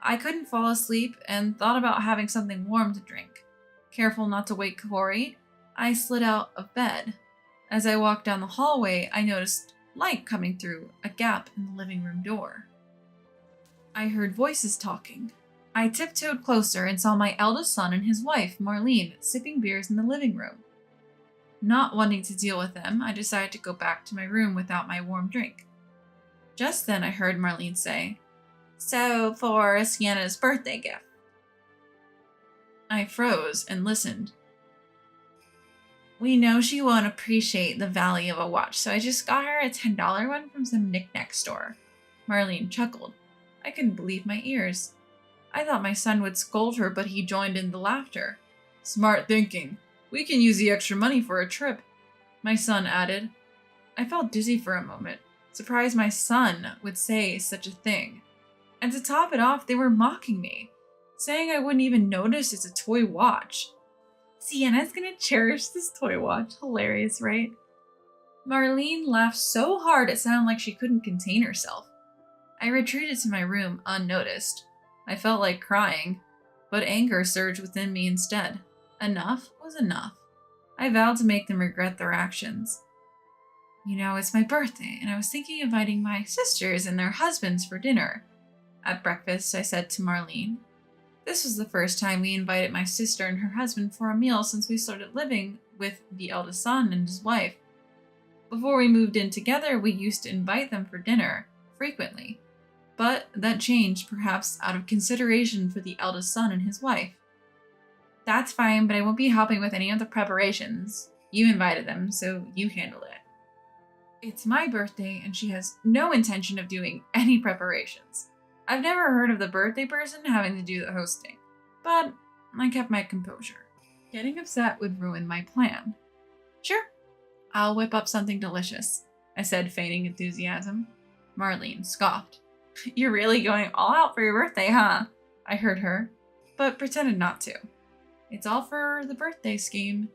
I couldn't fall asleep and thought about having something warm to drink. Careful not to wake Corey, I slid out of bed. As I walked down the hallway, I noticed light coming through a gap in the living room door. I heard voices talking. I tiptoed closer and saw my eldest son and his wife, Marlene, sipping beers in the living room. Not wanting to deal with them, I decided to go back to my room without my warm drink. Just then I heard Marlene say, "So, for Sienna's birthday gift." I froze and listened. "We know she won't appreciate the value of a watch, so I just got her a $10 one from some knick-knack store." Marlene chuckled. I couldn't believe my ears. I thought my son would scold her, but he joined in the laughter. "Smart thinking. We can use the extra money for a trip," my son added. I felt dizzy for a moment, surprised my son would say such a thing. And to top it off, they were mocking me, saying I wouldn't even notice it's a toy watch. Sienna's gonna cherish this toy watch. Hilarious, right? Marlene laughed so hard it sounded like she couldn't contain herself. I retreated to my room unnoticed. I felt like crying, but anger surged within me instead. Enough was enough. I vowed to make them regret their actions. It's my birthday, and I was thinking of inviting my sisters and their husbands for dinner. At breakfast, I said to Marlene. This was the first time we invited my sister and her husband for a meal since we started living with the eldest son and his wife. Before we moved in together, we used to invite them for dinner, frequently. But that changed, perhaps out of consideration for the eldest son and his wife. That's fine, but I won't be helping with any of the preparations. You invited them, so you handle it. It's my birthday, and she has no intention of doing any preparations. I've never heard of the birthday person having to do the hosting, but I kept my composure. Getting upset would ruin my plan. Sure, I'll whip up something delicious, I said, feigning enthusiasm. Marlene scoffed. You're really going all out for your birthday, huh? I heard her, but pretended not to. It's all for the birthday scheme.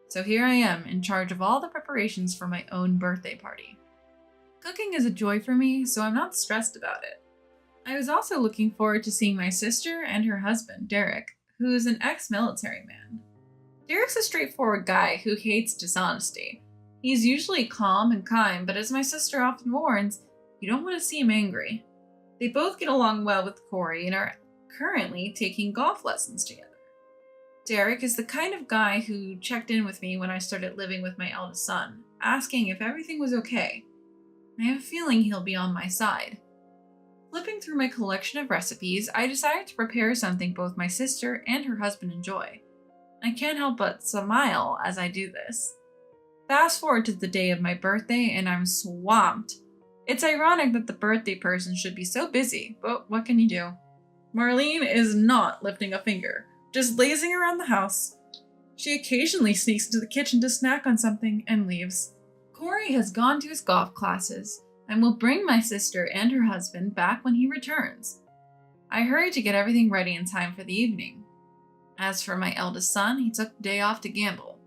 So here I am, in charge of all the preparations for my own birthday party. Cooking is a joy for me, so I'm not stressed about it. I was also looking forward to seeing my sister and her husband, Derek, who is an ex-military man. Derek's a straightforward guy who hates dishonesty. He's usually calm and kind, but as my sister often warns, you don't want to see him angry. They both get along well with Corey and are currently taking golf lessons together. Derek is the kind of guy who checked in with me when I started living with my eldest son, asking if everything was okay. I have a feeling he'll be on my side. Flipping through my collection of recipes, I decided to prepare something both my sister and her husband enjoy. I can't help but smile as I do this. Fast forward to the day of my birthday and I'm swamped. It's ironic that the birthday person should be so busy, but what can you do? Marlene is not lifting a finger, just lazing around the house. She occasionally sneaks into the kitchen to snack on something and leaves. Corey has gone to his golf classes and will bring my sister and her husband back when he returns. I hurried to get everything ready in time for the evening. As for my eldest son, he took the day off to gamble.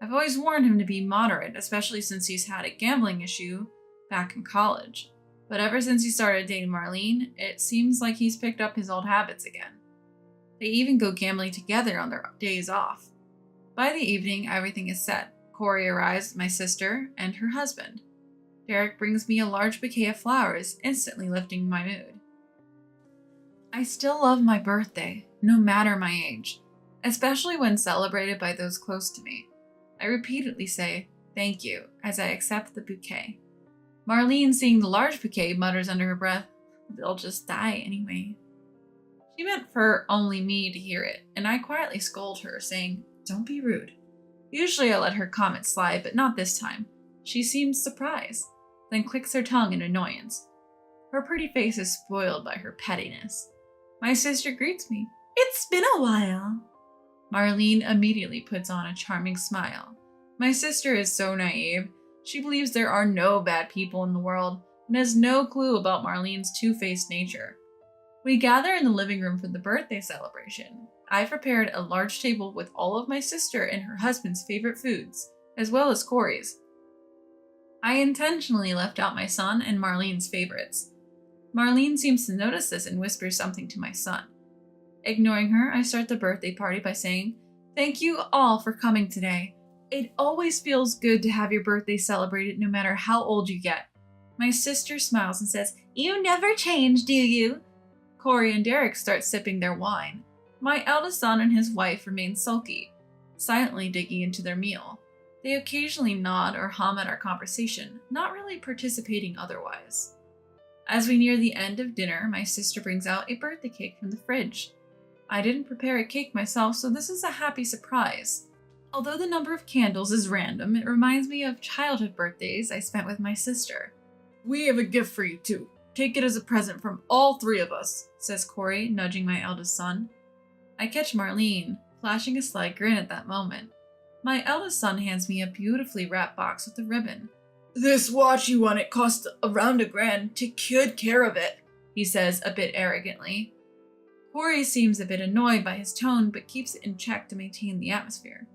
I've always warned him to be moderate, especially since he's had a gambling issue back in college. But ever since he started dating Marlene, it seems like he's picked up his old habits again. They even go gambling together on their days off. By the evening, everything is set. Corey arrives, my sister, and her husband. Derek brings me a large bouquet of flowers, instantly lifting my mood. I still love my birthday, no matter my age, especially when celebrated by those close to me. I repeatedly say, thank you, as I accept the bouquet. Marlene, seeing the large bouquet, mutters under her breath, they'll just die anyway. She meant for only me to hear it, and I quietly scold her, saying, don't be rude. Usually I let her comment slide, but not this time. She seems surprised, then clicks her tongue in annoyance. Her pretty face is spoiled by her pettiness. My sister greets me. It's been a while. Marlene immediately puts on a charming smile. My sister is so naive. She believes there are no bad people in the world and has no clue about Marlene's two-faced nature. We gather in the living room for the birthday celebration. I've prepared a large table with all of my sister and her husband's favorite foods, as well as Corey's. I intentionally left out my son and Marlene's favorites. Marlene seems to notice this and whispers something to my son. Ignoring her, I start the birthday party by saying, thank you all for coming today. It always feels good to have your birthday celebrated no matter how old you get. My sister smiles and says, you never change, do you? Corey and Derek start sipping their wine. My eldest son and his wife remain sulky, silently digging into their meal. They occasionally nod or hum at our conversation, not really participating otherwise. As we near the end of dinner, my sister brings out a birthday cake from the fridge. I didn't prepare a cake myself, so this is a happy surprise. Although the number of candles is random, it reminds me of childhood birthdays I spent with my sister. We have a gift for you too. Take it as a present from all three of us, says Corey, nudging my eldest son. I catch Marlene, flashing a slight grin at that moment. My eldest son hands me a beautifully wrapped box with a ribbon. This watch you want, it cost around $1,000. Take good care of it, he says a bit arrogantly. Corey seems a bit annoyed by his tone, but keeps it in check to maintain the atmosphere.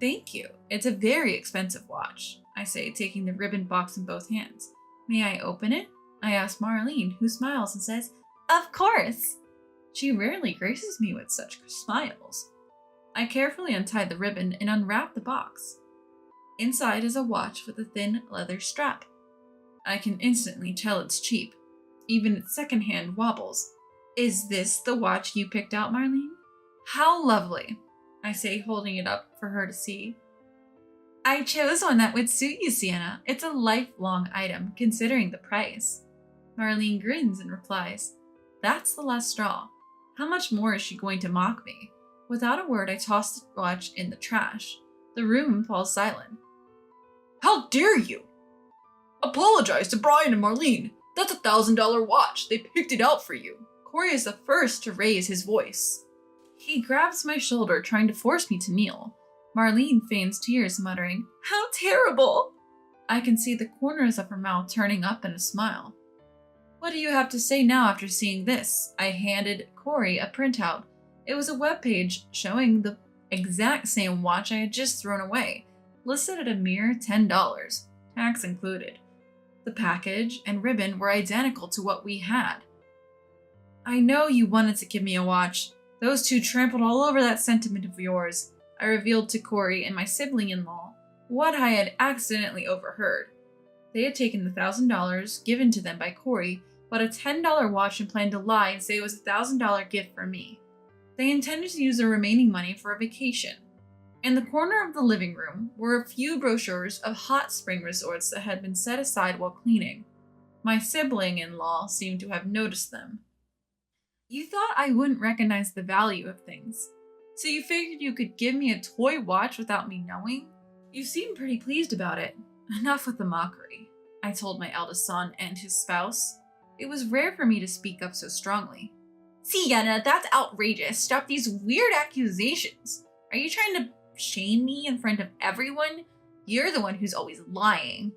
Thank you. It's a very expensive watch, I say, taking the ribbon box in both hands. May I open it? I ask Marlene, who smiles and says, of course. She rarely graces me with such smiles. I carefully untied the ribbon and unwrapped the box. Inside is a watch with a thin leather strap. I can instantly tell it's cheap. Even its secondhand wobbles. Is this the watch you picked out, Marlene? How lovely, I say, holding it up for her to see. I chose one that would suit you, Sienna. It's a lifelong item, considering the price. Marlene grins and replies, That's the last straw. How much more is she going to mock me? Without a word, I toss the watch in the trash. The room falls silent. How dare you! Apologize to Brian and Marlene. That's a $1,000 watch. They picked it out for you. Corey is the first to raise his voice. He grabs my shoulder, trying to force me to kneel. Marlene feigns tears, muttering, How terrible! I can see the corners of her mouth turning up in a smile. What do you have to say now after seeing this? I handed Corey a printout. It was a webpage showing the exact same watch I had just thrown away, listed at a mere $10, tax included. The package and ribbon were identical to what we had. I know you wanted to give me a watch. Those two trampled all over that sentiment of yours. I revealed to Corey and my sibling-in-law what I had accidentally overheard. They had taken the $1,000 given to them by Corey, bought a $10 watch and planned to lie and say it was a $1,000 gift for me. They intended to use the remaining money for a vacation. In the corner of the living room were a few brochures of hot spring resorts that had been set aside while cleaning. My sibling-in-law seemed to have noticed them. You thought I wouldn't recognize the value of things, so you figured you could give me a toy watch without me knowing? You seem pretty pleased about it. Enough with the mockery, I told my eldest son and his spouse. It was rare for me to speak up so strongly. Sienna, that's outrageous. Stop these weird accusations. Are you trying to shame me in front of everyone? You're the one who's always lying.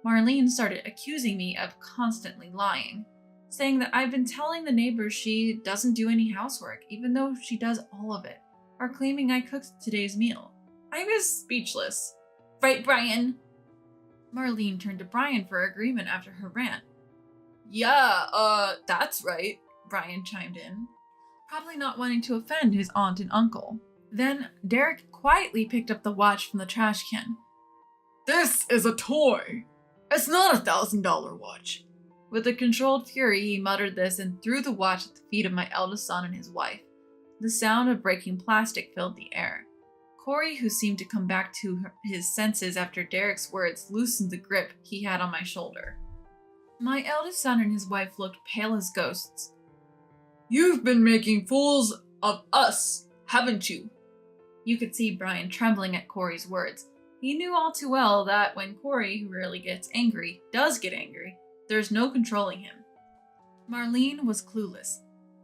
Marlene started accusing me of constantly lying, saying that I've been telling the neighbors she doesn't do any housework, even though she does all of it, or claiming I cooked today's meal. I was speechless. Right, Brian? Marlene turned to Brian for agreement after her rant. Yeah, that's right, Brian chimed in, probably not wanting to offend his aunt and uncle. Then Derek quietly picked up the watch from the trash can. This is a toy. It's not a $1,000 watch. With a controlled fury, he muttered this and threw the watch at the feet of my eldest son and his wife. The sound of breaking plastic filled the air. Corey, who seemed to come back to his senses after Derek's words, loosened the grip he had on my shoulder. My eldest son and his wife looked pale as ghosts. You've been making fools of us, haven't you? You could see Brian trembling at Corey's words. He knew all too well that when Corey, who rarely gets angry, does get angry, there's no controlling him. Marlene was clueless.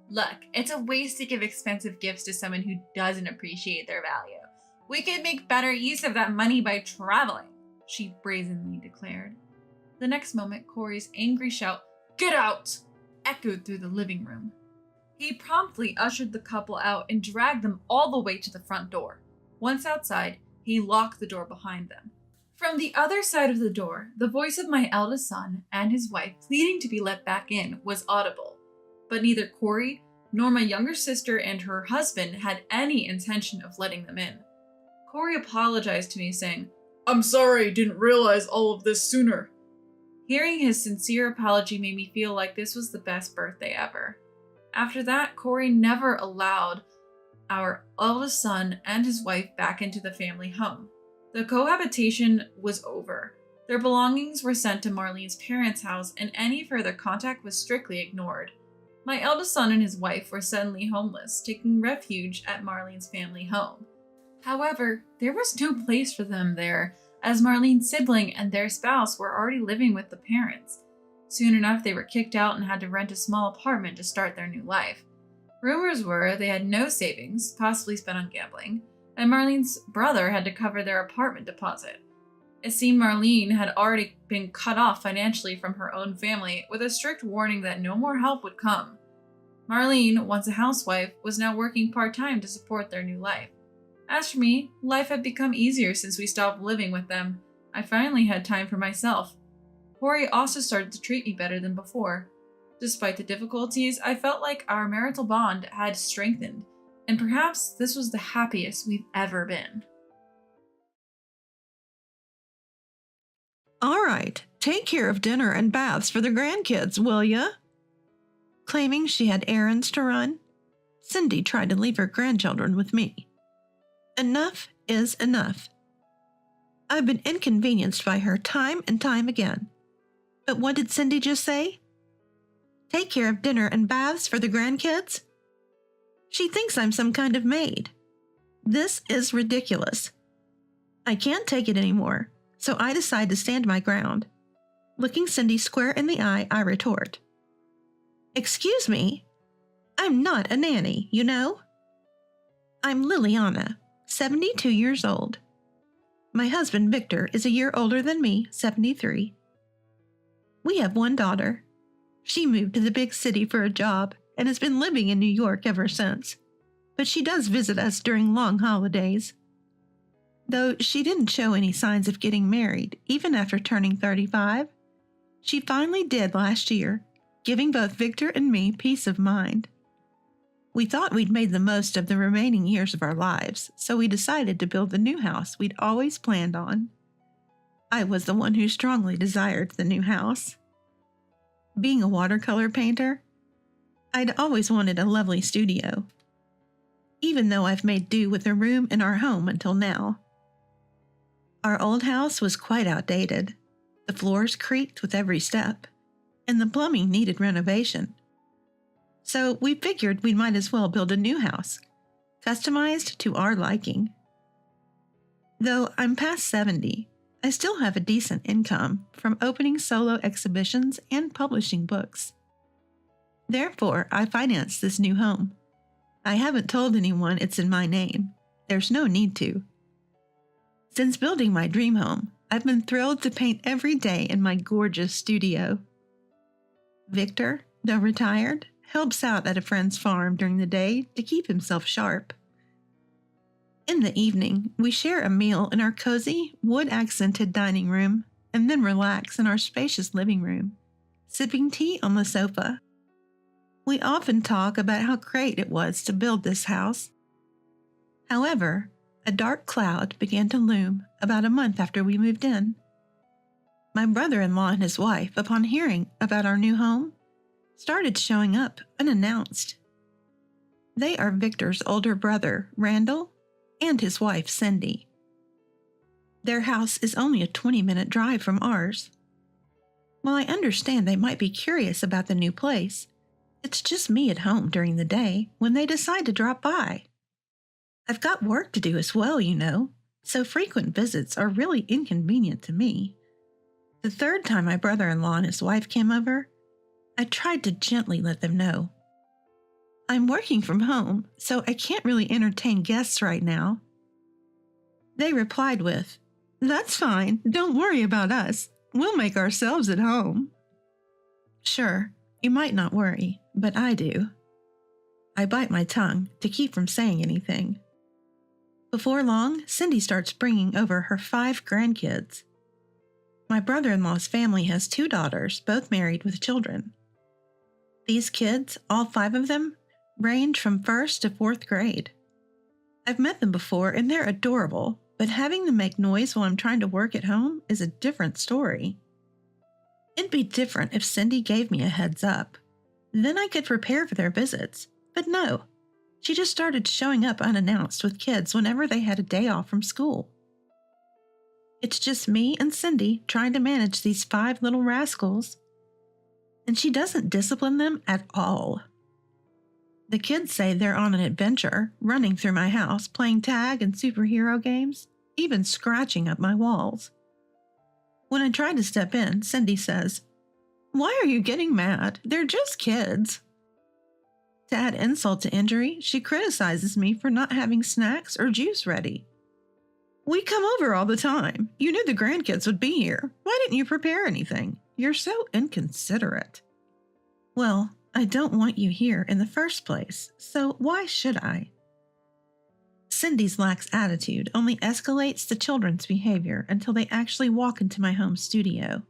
Look, it's a waste to give expensive gifts to someone who doesn't appreciate their value. We could make better use of that money by traveling, she brazenly declared. The next moment, Corey's angry shout, "Get out!" echoed through the living room. He promptly ushered the couple out and dragged them all the way to the front door. Once outside, he locked the door behind them. From the other side of the door, the voice of my eldest son and his wife pleading to be let back in was audible, but neither Corey nor my younger sister and her husband had any intention of letting them in. Corey apologized to me, saying, I'm sorry, didn't realize all of this sooner. Hearing his sincere apology made me feel like this was the best birthday ever. After that, Corey never allowed our eldest son and his wife back into the family home. The cohabitation was over. Their belongings were sent to Marlene's parents' house, and any further contact was strictly ignored. My eldest son and his wife were suddenly homeless, taking refuge at Marlene's family home. However, there was no place for them there, as Marlene's sibling and their spouse were already living with the parents. Soon enough, they were kicked out and had to rent a small apartment to start their new life. Rumors were they had no savings, possibly spent on gambling, and Marlene's brother had to cover their apartment deposit. It seemed Marlene had already been cut off financially from her own family, with a strict warning that no more help would come. Marlene, once a housewife, was now working part-time to support their new life. As for me, life had become easier since we stopped living with them. I finally had time for myself. Corey also started to treat me better than before. Despite the difficulties, I felt like our marital bond had strengthened. And perhaps this was the happiest we've ever been. All right, take care of dinner and baths for the grandkids, will ya? Claiming she had errands to run, Cindy tried to leave her grandchildren with me. Enough is enough. I've been inconvenienced by her time and time again. But what did Cindy just say? Take care of dinner and baths for the grandkids? She thinks I'm some kind of maid. This is ridiculous. I can't take it anymore, so I decide to stand my ground. Looking Cindy square in the eye, I retort. Excuse me? I'm not a nanny, you know? I'm Liliana, 72 years old. My husband, Victor, is a year older than me, 73. We have one daughter. She moved to the big city for a job and has been living in New York ever since. But she does visit us during long holidays. Though she didn't show any signs of getting married, even after turning 35, she finally did last year, giving both Victor and me peace of mind. We thought we'd made the most of the remaining years of our lives, so we decided to build the new house we'd always planned on. I was the one who strongly desired the new house. Being a watercolor painter, I'd always wanted a lovely studio, even though I've made do with a room in our home until now. Our old house was quite outdated. The floors creaked with every step, and the plumbing needed renovation. So we figured we might as well build a new house, customized to our liking. Though I'm past 70, I still have a decent income from opening solo exhibitions and publishing books. Therefore, I financed this new home. I haven't told anyone it's in my name. There's no need to. Since building my dream home, I've been thrilled to paint every day in my gorgeous studio. Victor, though retired, helps out at a friend's farm during the day to keep himself sharp. In the evening, we share a meal in our cozy, wood-accented dining room and then relax in our spacious living room, sipping tea on the sofa. We often talk about how great it was to build this house. However, a dark cloud began to loom about a month after we moved in. My brother-in-law and his wife, upon hearing about our new home, started showing up unannounced. They are Victor's older brother, Randall, and his wife, Cindy. Their house is only a 20-minute drive from ours. While I understand they might be curious about the new place, it's just me at home during the day when they decide to drop by. I've got work to do as well, you know, so frequent visits are really inconvenient to me. The third time my brother-in-law and his wife came over, I tried to gently let them know. I'm working from home, so I can't really entertain guests right now. They replied with, "That's fine, don't worry about us. We'll make ourselves at home." Sure, you might not worry, but I do. I bite my tongue to keep from saying anything. Before long, Cindy starts bringing over her 5 grandkids. My brother-in-law's family has 2 daughters, both married with children. These kids, all 5 of them, range from 1st to 4th grade. I've met them before and they're adorable, but having them make noise while I'm trying to work at home is a different story. It'd be different if Cindy gave me a heads up. Then I could prepare for their visits, but no. She just started showing up unannounced with kids whenever they had a day off from school. It's just me and Cindy trying to manage these 5 little rascals. And she doesn't discipline them at all. The kids say they're on an adventure, running through my house, playing tag and superhero games, even scratching up my walls. When I try to step in, Cindy says, "Why are you getting mad? They're just kids." To add insult to injury, she criticizes me for not having snacks or juice ready. "We come over all the time. You knew the grandkids would be here. Why didn't you prepare anything? You're so inconsiderate." Well, I don't want you here in the first place, so why should I? Cindy's lax attitude only escalates the children's behavior until they actually walk into my home studio.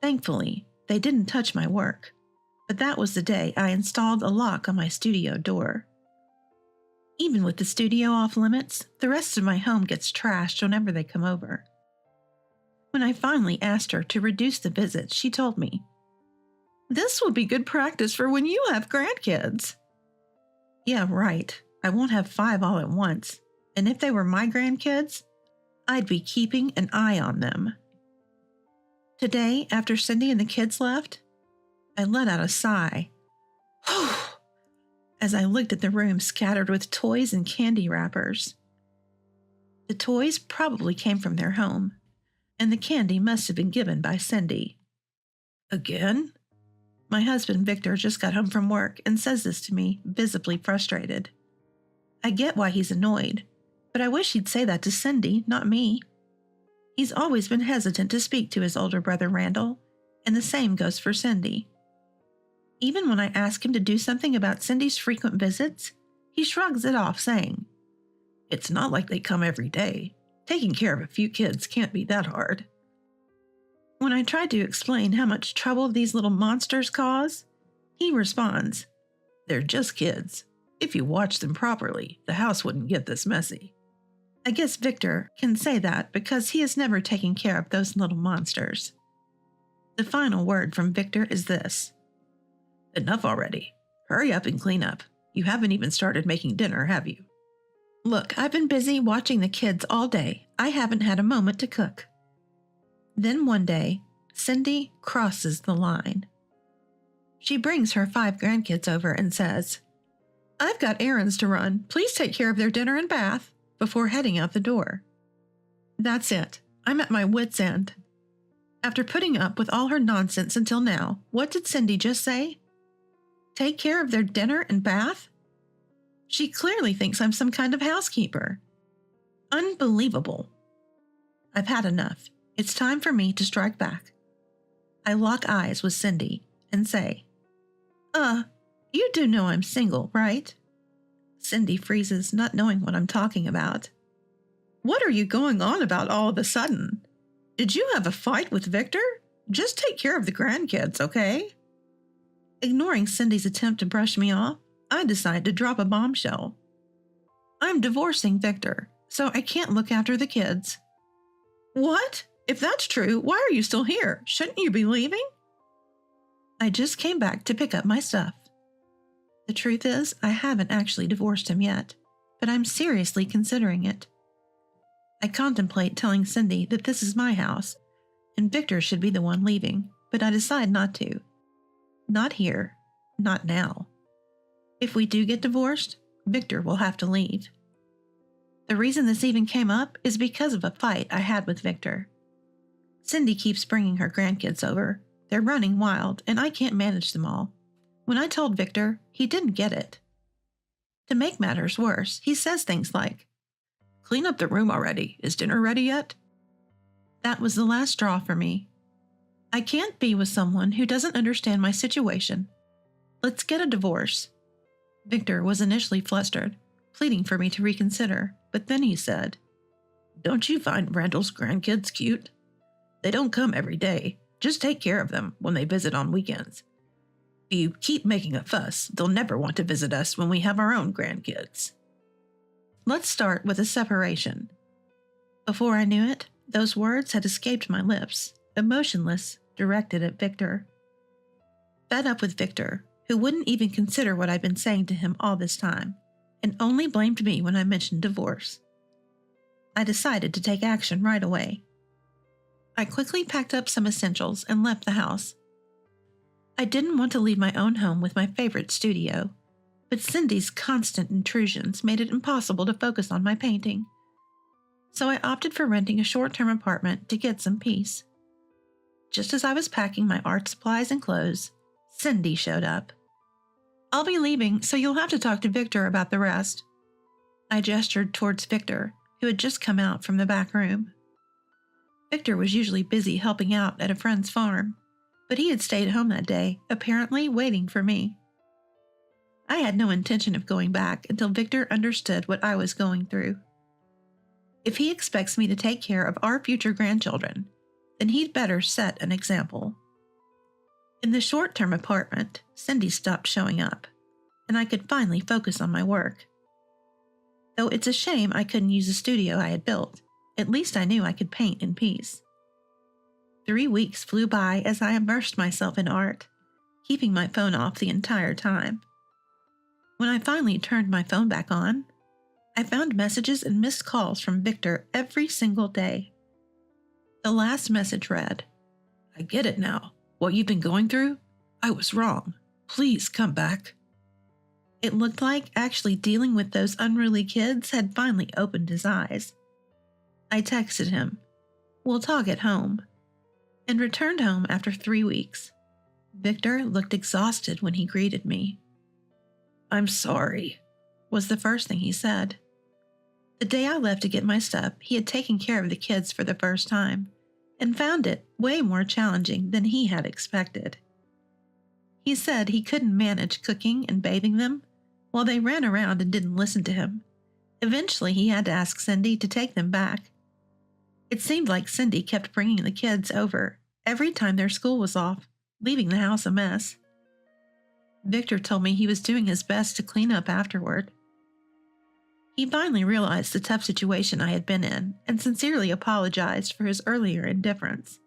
Thankfully, they didn't touch my work, but that was the day I installed a lock on my studio door. Even with the studio off limits, the rest of my home gets trashed whenever they come over. When I finally asked her to reduce the visits, she told me, "This will be good practice for when you have grandkids." Yeah, right. I won't have 5 all at once, and if they were my grandkids, I'd be keeping an eye on them. Today, after Cindy and the kids left, I let out a sigh as I looked at the room scattered with toys and candy wrappers. The toys probably came from their home, and the candy must have been given by Cindy. Again? My husband Victor just got home from work and says this to me, visibly frustrated. I get why he's annoyed, but I wish he'd say that to Cindy, not me. He's always been hesitant to speak to his older brother Randall, and the same goes for Cindy. Even when I ask him to do something about Cindy's frequent visits, he shrugs it off, saying, "It's not like they come every day. Taking care of a few kids can't be that hard." When I try to explain how much trouble these little monsters cause, he responds, "They're just kids. If you watch them properly, the house wouldn't get this messy." I guess Victor can say that because he has never taken care of those little monsters. The final word from Victor is this: "Enough already. Hurry up and clean up. You haven't even started making dinner, have you?" Look, I've been busy watching the kids all day. I haven't had a moment to cook. Then one day, Cindy crosses the line. She brings her 5 grandkids over and says, "I've got errands to run. Please take care of their dinner and bath," before heading out the door. That's it. I'm at my wit's end. After putting up with all her nonsense until now, what did Cindy just say? Take care of their dinner and bath? She clearly thinks I'm some kind of housekeeper. Unbelievable. I've had enough. It's time for me to strike back. I lock eyes with Cindy and say, You do know I'm single, right?" Cindy freezes, not knowing what I'm talking about. "What are you going on about all of a sudden? Did you have a fight with Victor? Just take care of the grandkids, okay?" Ignoring Cindy's attempt to brush me off, I decide to drop a bombshell. I'm divorcing Victor, so I can't look after the kids. "What? If that's true, why are you still here? Shouldn't you be leaving?" "I just came back to pick up my stuff." The truth is, I haven't actually divorced him yet, but I'm seriously considering it. I contemplate telling Cindy that this is my house, and Victor should be the one leaving, but I decide not to. Not here. Not now. If we do get divorced, Victor will have to leave. The reason this even came up is because of a fight I had with Victor. Cindy keeps bringing her grandkids over. They're running wild, and I can't manage them all. When I told Victor, he didn't get it. To make matters worse, he says things like, "Clean up the room already. Is dinner ready yet?" That was the last straw for me. I can't be with someone who doesn't understand my situation. Let's get a divorce. Victor was initially flustered, pleading for me to reconsider, but then he said, "Don't you find Randall's grandkids cute? They don't come every day. Just take care of them when they visit on weekends. If you keep making a fuss, they'll never want to visit us when we have our own grandkids." Let's start with a separation. Before I knew it, those words had escaped my lips, emotionless, directed at Victor. Fed up with Victor, who wouldn't even consider what I'd been saying to him all this time, and only blamed me when I mentioned divorce. I decided to take action right away. I quickly packed up some essentials and left the house. I didn't want to leave my own home with my favorite studio, but Cindy's constant intrusions made it impossible to focus on my painting. So I opted for renting a short-term apartment to get some peace. Just as I was packing my art supplies and clothes, Cindy showed up. "I'll be leaving, so you'll have to talk to Victor about the rest." I gestured towards Victor, who had just come out from the back room. Victor was usually busy helping out at a friend's farm, but he had stayed home that day, apparently waiting for me. I had no intention of going back until Victor understood what I was going through. If he expects me to take care of our future grandchildren, then he'd better set an example. In the short-term apartment, Cindy stopped showing up, and I could finally focus on my work. Though it's a shame I couldn't use the studio I had built. At least I knew I could paint in peace. 3 weeks flew by as I immersed myself in art, keeping my phone off the entire time. When I finally turned my phone back on, I found messages and missed calls from Victor every single day. The last message read, I get it now. What you've been going through? I was wrong. Please come back. It looked like actually dealing with those unruly kids had finally opened his eyes. I texted him, "We'll talk at home," and returned home after 3 weeks. Victor looked exhausted when he greeted me. I'm sorry, Was the first thing he said. The day I left to get my stuff, he had taken care of the kids for the first time, and found it way more challenging than he had expected. He said he couldn't manage cooking and bathing them while they ran around and didn't listen to him. Eventually, he had to ask Cindy to take them back. It seemed like Cindy kept bringing the kids over every time their school was off, leaving the house a mess. Victor told me he was doing his best to clean up afterward. He finally realized the tough situation I had been in and sincerely apologized for his earlier indifference.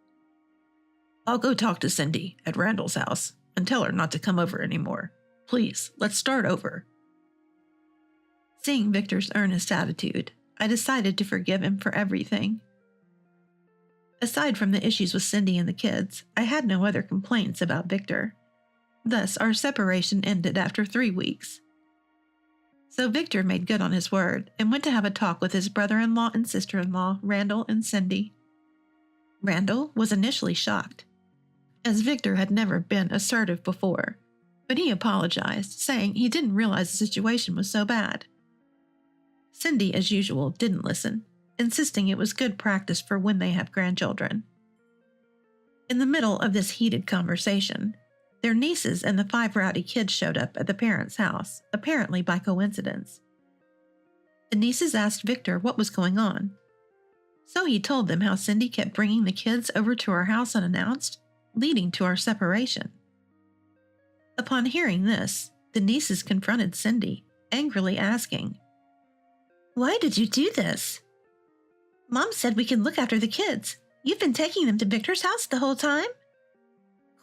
I'll go talk to Cindy at Randall's house and tell her not to come over anymore. Please, let's start over. Seeing Victor's earnest attitude, I decided to forgive him for everything. Aside from the issues with Cindy and the kids, I had no other complaints about Victor. Thus, our separation ended after 3 weeks. So Victor made good on his word and went to have a talk with his brother-in-law and sister-in-law, Randall and Cindy. Randall was initially shocked, as Victor had never been assertive before, but he apologized, saying he didn't realize the situation was so bad. Cindy, as usual, didn't listen, insisting it was good practice for when they have grandchildren. In the middle of this heated conversation, their nieces and the 5 rowdy kids showed up at the parents' house, apparently by coincidence. The nieces asked Victor what was going on. So he told them how Cindy kept bringing the kids over to our house unannounced, leading to our separation. Upon hearing this, the nieces confronted Cindy, angrily asking, "Why did you do this?" "Mom said we can look after the kids. You've been taking them to Victor's house the whole time?"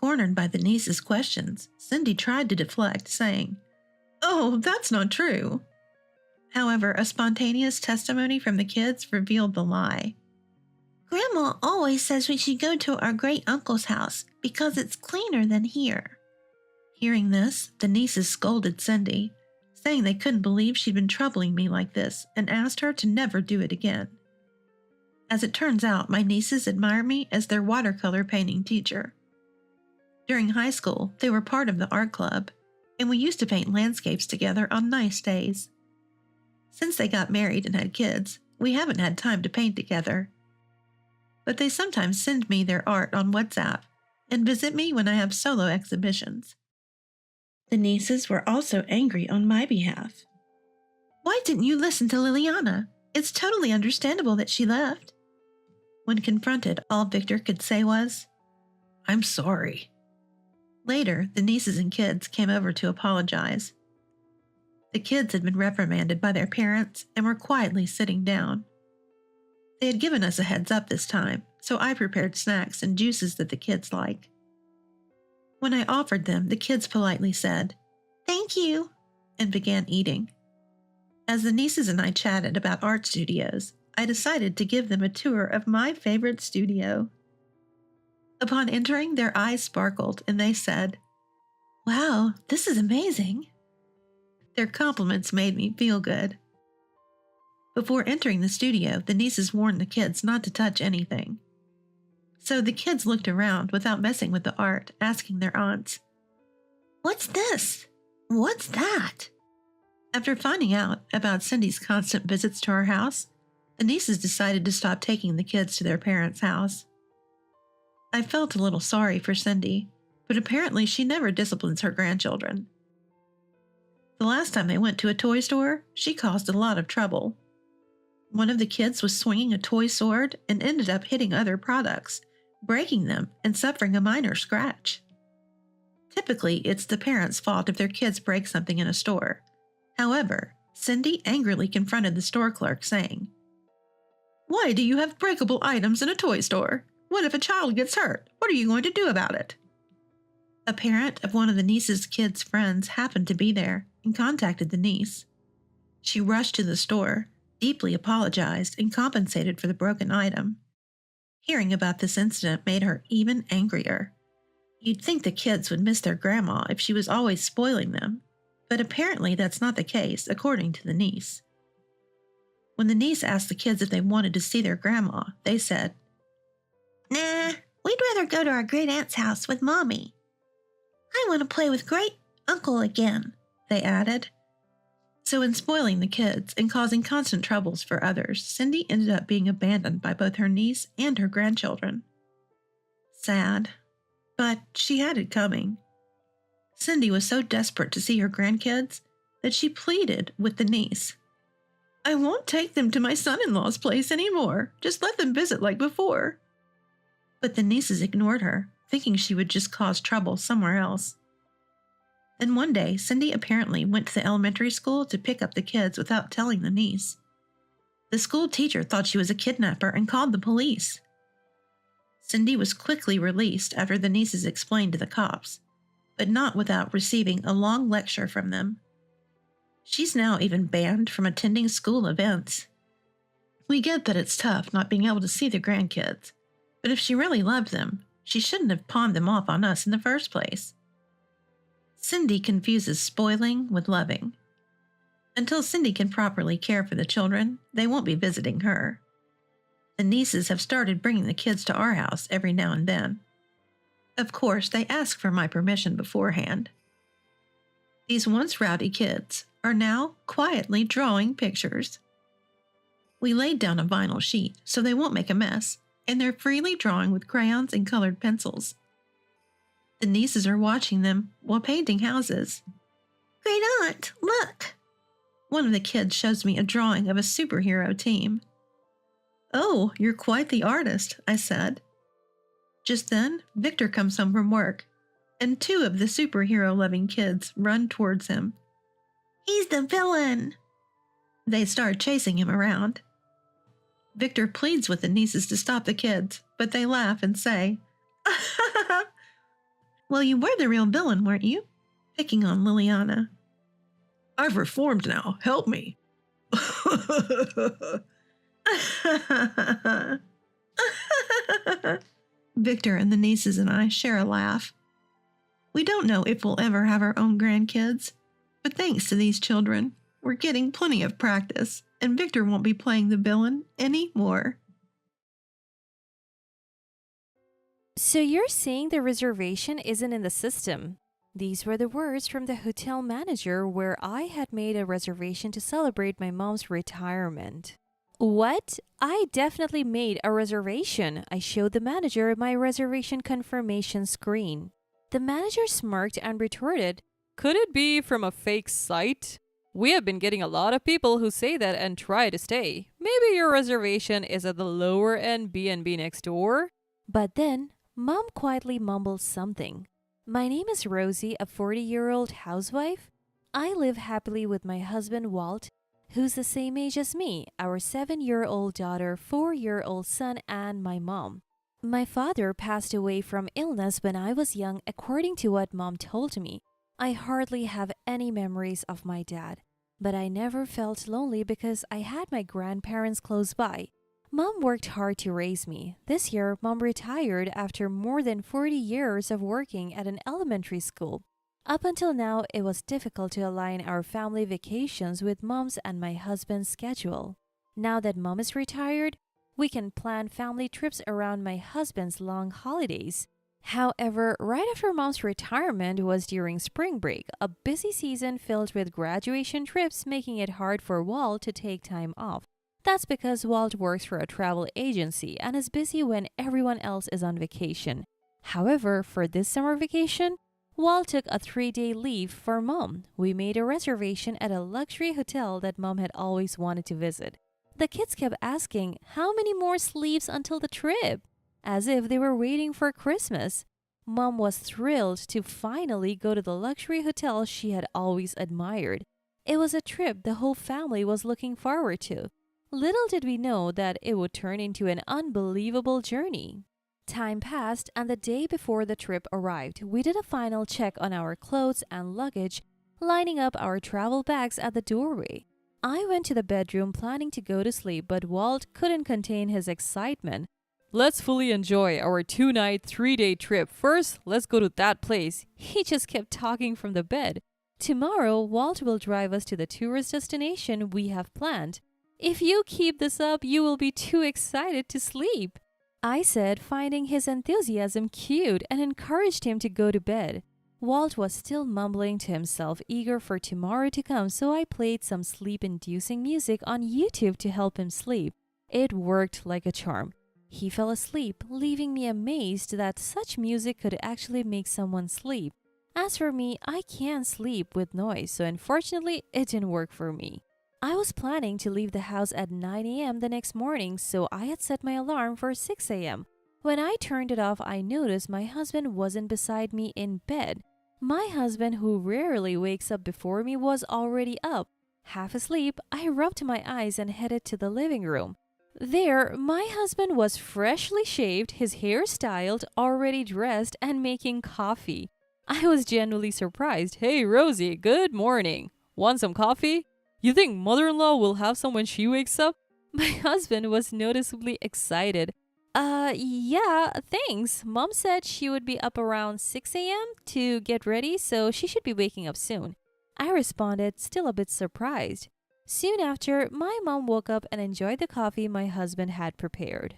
Cornered by the nieces' questions, Cindy tried to deflect, saying, "Oh, that's not true." However, a spontaneous testimony from the kids revealed the lie. "Grandma always says we should go to our great-uncle's house because it's cleaner than here." Hearing this, the nieces scolded Cindy, saying they couldn't believe she'd been troubling me like this and asked her to never do it again. As it turns out, my nieces admire me as their watercolor painting teacher. During high school, they were part of the art club, and we used to paint landscapes together on nice days. Since they got married and had kids, we haven't had time to paint together. But they sometimes send me their art on WhatsApp and visit me when I have solo exhibitions. The nieces were also angry on my behalf. "Why didn't you listen to Liliana? It's totally understandable that she left." When confronted, all Victor could say was, I'm sorry. Later, the nieces and kids came over to apologize. The kids had been reprimanded by their parents and were quietly sitting down. They had given us a heads up this time, so I prepared snacks and juices that the kids like. When I offered them, the kids politely said, "Thank you," and began eating. As the nieces and I chatted about art studios, I decided to give them a tour of my favorite studio. Upon entering, their eyes sparkled and they said, "Wow, this is amazing." Their compliments made me feel good. Before entering the studio, the nieces warned the kids not to touch anything. So the kids looked around without messing with the art, asking their aunts, "What's this? What's that?" After finding out about Cindy's constant visits to our house, the nieces decided to stop taking the kids to their parents' house. I felt a little sorry for Cindy, but apparently she never disciplines her grandchildren. The last time they went to a toy store, she caused a lot of trouble. One of the kids was swinging a toy sword and ended up hitting other products, breaking them and suffering a minor scratch. Typically, it's the parents' fault if their kids break something in a store. However, Cindy angrily confronted the store clerk, saying, "Why do you have breakable items in a toy store? What if a child gets hurt? What are you going to do about it?" A parent of one of the niece's kids' friends happened to be there and contacted the niece. She rushed to the store, deeply apologized, and compensated for the broken item. Hearing about this incident made her even angrier. You'd think the kids would miss their grandma if she was always spoiling them, but apparently that's not the case, according to the niece. When the niece asked the kids if they wanted to see their grandma, they said, "Nah, we'd rather go to our great aunt's house with Mommy. I want to play with great uncle again," they added. So in spoiling the kids and causing constant troubles for others, Cindy ended up being abandoned by both her niece and her grandchildren. Sad, but she had it coming. Cindy was so desperate to see her grandkids that she pleaded with the niece. "I won't take them to my son-in-law's place anymore. Just let them visit like before." But the nieces ignored her, thinking she would just cause trouble somewhere else. Then one day, Cindy apparently went to the elementary school to pick up the kids without telling the niece. The school teacher thought she was a kidnapper and called the police. Cindy was quickly released after the nieces explained to the cops, but not without receiving a long lecture from them. She's now even banned from attending school events. We get that it's tough not being able to see the grandkids, but if she really loved them, she shouldn't have pawned them off on us in the first place. Cindy confuses spoiling with loving. Until Cindy can properly care for the children, they won't be visiting her. The nieces have started bringing the kids to our house every now and then. Of course, they ask for my permission beforehand. These once rowdy kids are now quietly drawing pictures. We laid down a vinyl sheet so they won't make a mess, and they're freely drawing with crayons and colored pencils. The nieces are watching them while painting houses. "Great aunt, look!" One of the kids shows me a drawing of a superhero team. "Oh, you're quite the artist," I said. Just then, Victor comes home from work, and two of the superhero-loving kids run towards him. "He's the villain!" They start chasing him around. Victor pleads with the nieces to stop the kids, but they laugh and say, "Well, you were the real villain, weren't you?" picking on Liliana. "I've reformed now. Help me." Victor and the nieces and I share a laugh. We don't know if we'll ever have our own grandkids, but thanks to these children, we're getting plenty of practice, and Victor won't be playing the villain anymore. So you're saying the reservation isn't in the system? These were the words from the hotel manager where I had made a reservation to celebrate my mom's retirement. What? I definitely made a reservation. I showed the manager my reservation confirmation screen. The manager smirked and retorted, "Could it be from a fake site? We have been getting a lot of people who say that and try to stay. Maybe your reservation is at the lower end B&B next door?" But then, Mom quietly mumbled something. "My name is Rosie, a 40-year-old housewife. I live happily with my husband, Walt, who's the same age as me, our 7-year-old daughter, 4-year-old son, and my mom. My father passed away from illness when I was young, according to what Mom told me. I hardly have any memories of my dad, but I never felt lonely because I had my grandparents close by. Mom worked hard to raise me. This year, Mom retired after more than 40 years of working at an elementary school. Up until now, it was difficult to align our family vacations with Mom's and my husband's schedule. Now that Mom is retired, we can plan family trips around my husband's long holidays. However, right after Mom's retirement was during spring break, a busy season filled with graduation trips, making it hard for Walt to take time off. That's because Walt works for a travel agency and is busy when everyone else is on vacation. However, for this summer vacation, Walt took a 3-day leave for Mom. We made a reservation at a luxury hotel that Mom had always wanted to visit. The kids kept asking, how many more sleeps until the trip? As if they were waiting for Christmas. Mom was thrilled to finally go to the luxury hotel she had always admired. It was a trip the whole family was looking forward to. Little did we know that it would turn into an unbelievable journey. Time passed, and the day before the trip arrived, we did a final check on our clothes and luggage, lining up our travel bags at the doorway. I went to the bedroom planning to go to sleep, but Walt couldn't contain his excitement. Let's fully enjoy our 2-night, 3-day trip. First, let's go to that place. He just kept talking from the bed. Tomorrow, Walt will drive us to the tourist destination we have planned. If you keep this up, you will be too excited to sleep, I said, finding his enthusiasm cute, and encouraged him to go to bed. Walt was still mumbling to himself, eager for tomorrow to come, so I played some sleep-inducing music on YouTube to help him sleep. It worked like a charm. He fell asleep, leaving me amazed that such music could actually make someone sleep. As for me, I can't sleep with noise, so unfortunately, it didn't work for me. I was planning to leave the house at 9 a.m. the next morning, so I had set my alarm for 6 a.m. When I turned it off, I noticed my husband wasn't beside me in bed. My husband, who rarely wakes up before me, was already up. Half asleep, I rubbed my eyes and headed to the living room. There, my husband was freshly shaved, his hair styled, already dressed, and making coffee. I was genuinely surprised. Hey, Rosie, good morning. Want some coffee? You think mother-in-law will have some when she wakes up? My husband was noticeably excited. Yeah, thanks. Mom said she would be up around 6 a.m. to get ready, so she should be waking up soon. I responded, still a bit surprised. Soon after, my mom woke up and enjoyed the coffee my husband had prepared.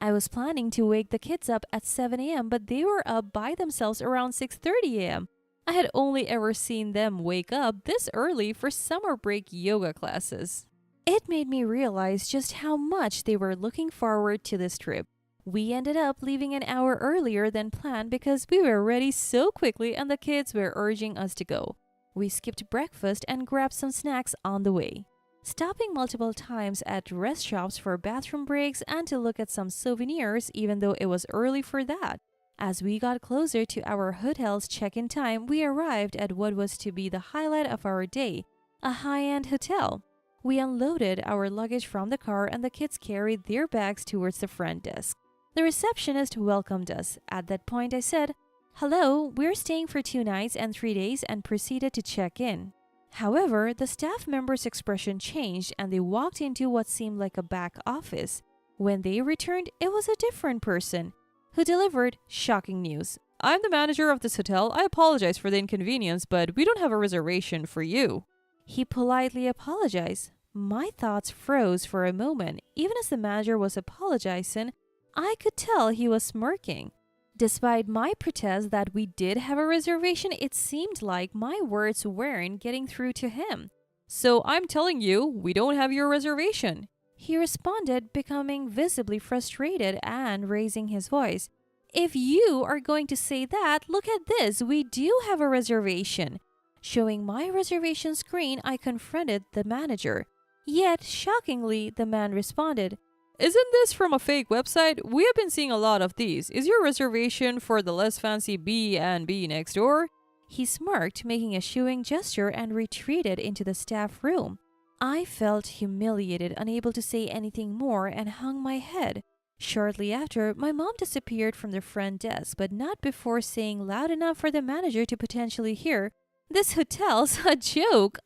I was planning to wake the kids up at 7 a.m., but they were up by themselves around 6:30 a.m. I had only ever seen them wake up this early for summer break yoga classes. It made me realize just how much they were looking forward to this trip. We ended up leaving an hour earlier than planned because we were ready so quickly and the kids were urging us to go. We skipped breakfast and grabbed some snacks on the way, stopping multiple times at rest stops for bathroom breaks and to look at some souvenirs even though it was early for that. As we got closer to our hotel's check-in time, we arrived at what was to be the highlight of our day, a high-end hotel. We unloaded our luggage from the car and the kids carried their bags towards the front desk. The receptionist welcomed us. At that point, I said, "Hello, we're staying for 2 nights and 3 days," and proceeded to check in. However, the staff member's expression changed and they walked into what seemed like a back office. When they returned, it was a different person who delivered shocking news. "I'm the manager of this hotel. I apologize for the inconvenience, but we don't have a reservation for you." He politely apologized. My thoughts froze for a moment. Even as the manager was apologizing, I could tell he was smirking. Despite my protest that we did have a reservation, it seemed like my words weren't getting through to him. "So I'm telling you, we don't have your reservation," he responded, becoming visibly frustrated and raising his voice. "If you are going to say that, look at this. We do have a reservation." Showing my reservation screen, I confronted the manager. Yet, shockingly, the man responded, "Isn't this from a fake website? We have been seeing a lot of these. Is your reservation for the less fancy B&B next door?" He smirked, making a shooing gesture, and retreated into the staff room. I felt humiliated, unable to say anything more, and hung my head. Shortly after, my mom disappeared from the front desk, but not before saying loud enough for the manager to potentially hear, "This hotel's a joke."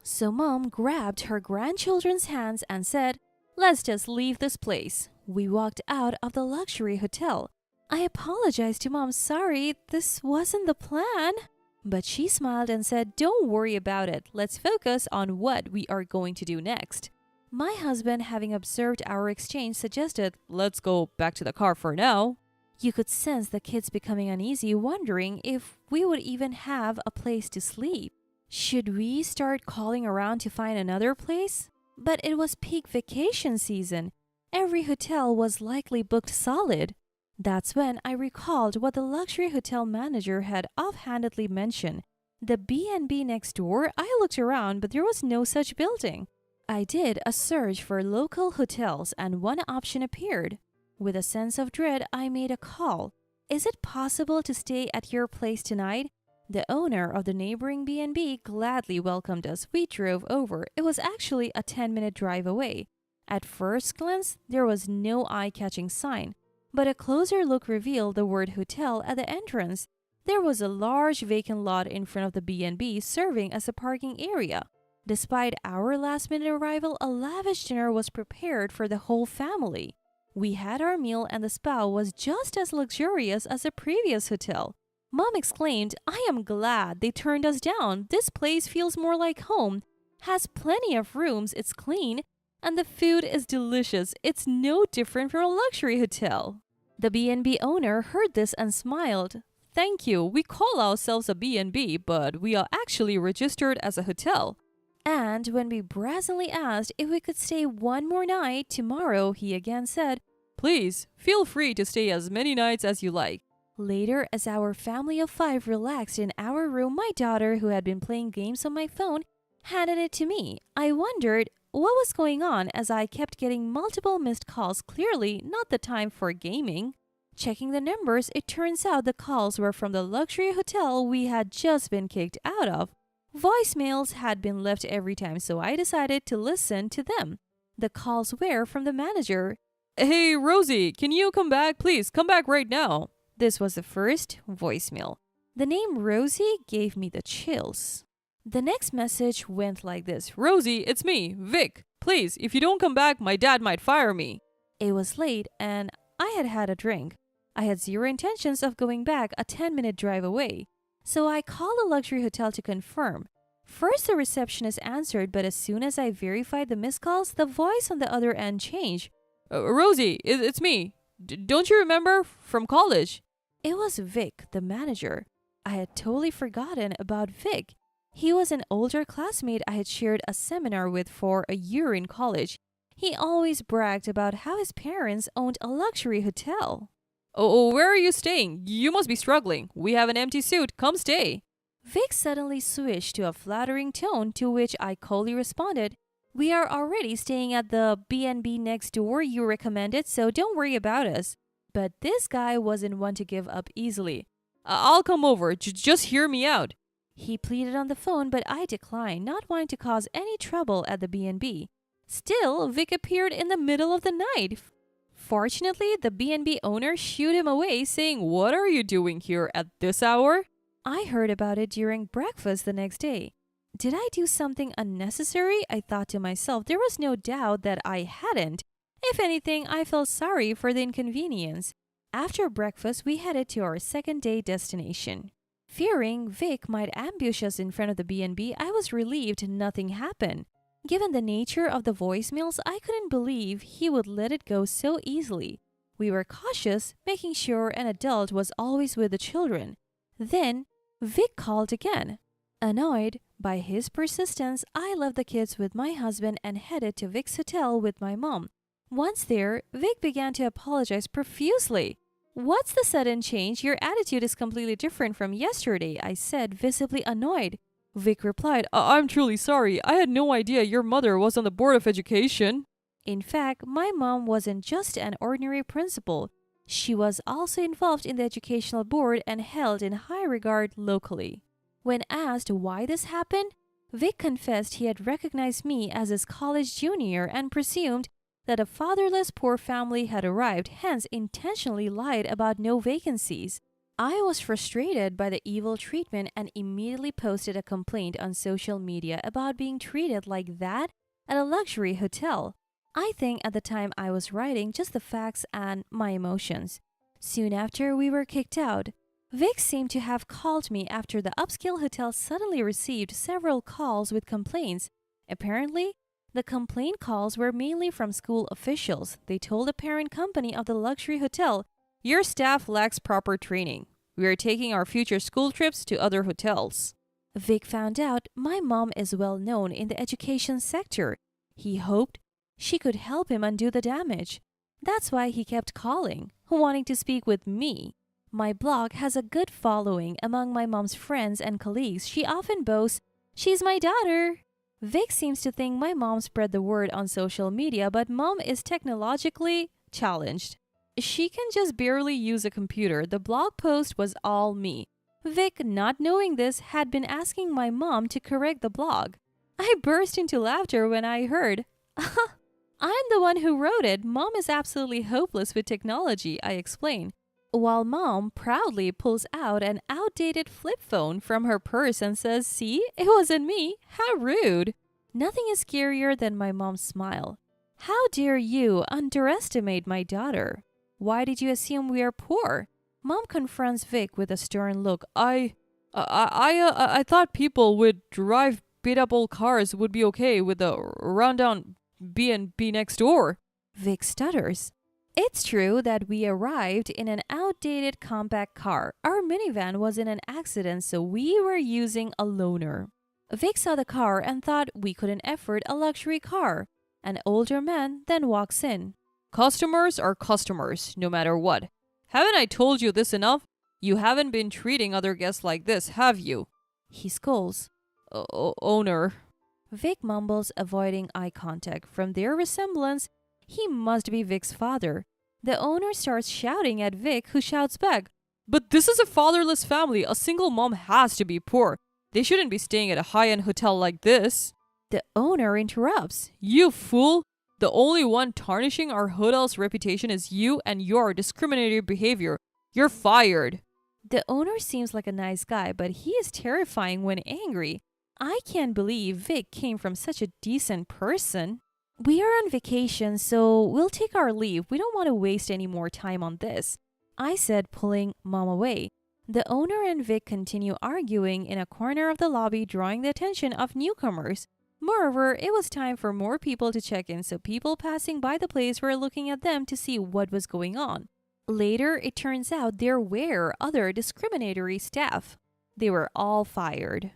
So Mom grabbed her grandchildren's hands and said, "Let's just leave this place." We walked out of the luxury hotel. I apologized to Mom. "Sorry, this wasn't the plan." But she smiled and said, "Don't worry about it. Let's focus on what we are going to do next." My husband, having observed our exchange, suggested, "Let's go back to the car for now." You could sense the kids becoming uneasy, wondering if we would even have a place to sleep. Should we start calling around to find another place? But it was peak vacation season. Every hotel was likely booked solid. That's when I recalled what the luxury hotel manager had offhandedly mentioned. The B&B next door. I looked around, but there was no such building. I did a search for local hotels, and one option appeared. With a sense of dread, I made a call. "Is it possible to stay at your place tonight? The owner of the neighboring B&B gladly welcomed us. We drove over. It was actually a 10-minute drive away. At first glance, there was no eye-catching sign, but a closer look revealed the word hotel at the entrance. There was a large vacant lot in front of the B&B serving as a parking area. Despite our last-minute arrival, a lavish dinner was prepared for the whole family. We had our meal and the spa was just as luxurious as the previous hotel. Mom exclaimed, "I am glad they turned us down. This place feels more like home, has plenty of rooms, it's clean, and the food is delicious. It's no different from a luxury hotel." The B&B owner heard this and smiled. "Thank you. We call ourselves a B&B, but we are actually registered as a hotel." And when we brazenly asked if we could stay one more night tomorrow, he again said, "Please, feel free to stay as many nights as you like." Later, as our family of 5 relaxed in our room, my daughter, who had been playing games on my phone, handed it to me. I wondered what was going on as I kept getting multiple missed calls, clearly not the time for gaming. Checking the numbers, it turns out the calls were from the luxury hotel we had just been kicked out of. Voicemails had been left every time, so I decided to listen to them. The calls were from the manager. "Hey, Rosie, can you come back? Please, come back right now." This was the first voicemail. The name Rosie gave me the chills. The next message went like this. "Rosie, it's me, Vic. Please, if you don't come back, my dad might fire me." It was late and I had had a drink. I had zero intentions of going back a 10-minute drive away. So I called the luxury hotel to confirm. First, the receptionist answered, but as soon as I verified the missed calls, the voice on the other end changed. "Rosie, it's me. Don't you remember? From college." It was Vic, the manager. I had totally forgotten about Vic. He was an older classmate I had shared a seminar with for a year in college. He always bragged about how his parents owned a luxury hotel. "Oh, where are you staying? You must be struggling. We have an empty suite. Come stay." Vic suddenly switched to a flattering tone, to which I coldly responded, "We are already staying at the B&B next door you recommended, so don't worry about us." But this guy wasn't one to give up easily. "I'll come over. Just hear me out." He pleaded on the phone, but I declined, not wanting to cause any trouble at the B&B. Still, Vic appeared in the middle of the night. Fortunately, the B&B owner shooed him away, saying, "What are you doing here at this hour?" I heard about it during breakfast the next day. Did I do something unnecessary? I thought to myself. There was no doubt that I hadn't. If anything, I felt sorry for the inconvenience. After breakfast, we headed to our second-day destination. Fearing Vic might ambush us in front of the B&B, I was relieved nothing happened. Given the nature of the voicemails, I couldn't believe he would let it go so easily. We were cautious, making sure an adult was always with the children. Then, Vic called again. Annoyed by his persistence, I left the kids with my husband and headed to Vic's hotel with my mom. Once there, Vic began to apologize profusely. "What's the sudden change? Your attitude is completely different from yesterday," I said, visibly annoyed. Vic replied, "I'm truly sorry. I had no idea your mother was on the Board of Education." In fact, my mom wasn't just an ordinary principal. She was also involved in the educational board and held in high regard locally. When asked why this happened, Vic confessed he had recognized me as his college junior and presumed that a fatherless poor family had arrived, hence intentionally lied about no vacancies. I was frustrated by the evil treatment and immediately posted a complaint on social media about being treated like that at a luxury hotel. I think at the time I was writing just the facts and my emotions. Soon after we were kicked out, Vic seemed to have called me after the upscale hotel suddenly received several calls with complaints. Apparently, the complaint calls were mainly from school officials. They told the parent company of the luxury hotel, "Your staff lacks proper training. We are taking our future school trips to other hotels." Vic found out my mom is well known in the education sector. He hoped she could help him undo the damage. That's why he kept calling, wanting to speak with me. My blog has a good following among my mom's friends and colleagues. She often boasts, "She's my daughter." Vic seems to think my mom spread the word on social media, but mom is technologically challenged. She can just barely use a computer. The blog post was all me. Vic, not knowing this, had been asking my mom to correct the blog. I burst into laughter when I heard, I'm the one who wrote it. Mom is absolutely hopeless with technology, I explained. While Mom proudly pulls out an outdated flip phone from her purse and says, see, it wasn't me. How rude. Nothing is scarier than my mom's smile. How dare you underestimate my daughter? Why did you assume we are poor? Mom confronts Vic with a stern look. I thought people with drive beat-up old cars would be okay with the rundown B&B next door. Vic stutters. It's true that we arrived in an outdated compact car. Our minivan was in an accident, so we were using a loaner. Vic saw the car and thought we couldn't afford a luxury car. An older man then walks in. Customers are customers, no matter what. Haven't I told you this enough? You haven't been treating other guests like this, have you? He scolds. Owner. Vic mumbles, avoiding eye contact. From their resemblance, he must be Vic's father. The owner starts shouting at Vic, who shouts back, but this is a fatherless family. A single mom has to be poor. They shouldn't be staying at a high-end hotel like this. The owner interrupts. You fool! The only one tarnishing our hotel's reputation is you and your discriminatory behavior. You're fired. The owner seems like a nice guy, but he is terrifying when angry. I can't believe Vic came from such a decent person. We are on vacation, so we'll take our leave. We don't want to waste any more time on this, I said, pulling Mom away. The owner and Vic continue arguing in a corner of the lobby, drawing the attention of newcomers. Moreover, it was time for more people to check in, so people passing by the place were looking at them to see what was going on. Later, it turns out there were other discriminatory staff. They were all fired.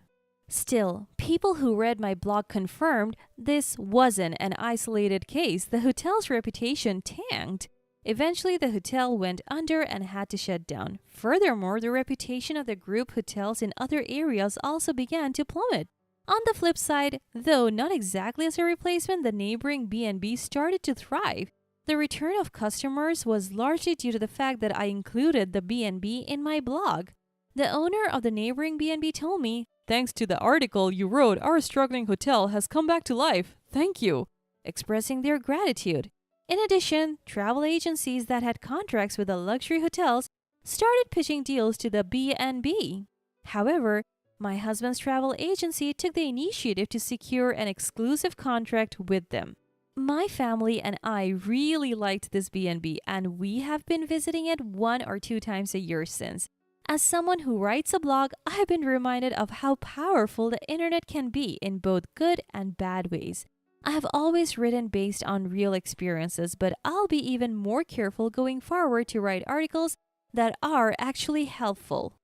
Still, people who read my blog confirmed this wasn't an isolated case. The hotel's reputation tanked. Eventually, the hotel went under and had to shut down. Furthermore, the reputation of the group hotels in other areas also began to plummet. On the flip side, though not exactly as a replacement, the neighboring B&B started to thrive. The return of customers was largely due to the fact that I included the B&B in my blog. The owner of the neighboring B&B told me, thanks to the article you wrote, our struggling hotel has come back to life. Thank you, expressing their gratitude. In addition, travel agencies that had contracts with the luxury hotels started pitching deals to the B&B. However, my husband's travel agency took the initiative to secure an exclusive contract with them. My family and I really liked this B&B, and we have been visiting it 1 or 2 times a year since. As someone who writes a blog, I've been reminded of how powerful the internet can be in both good and bad ways. I have always written based on real experiences, but I'll be even more careful going forward to write articles that are actually helpful.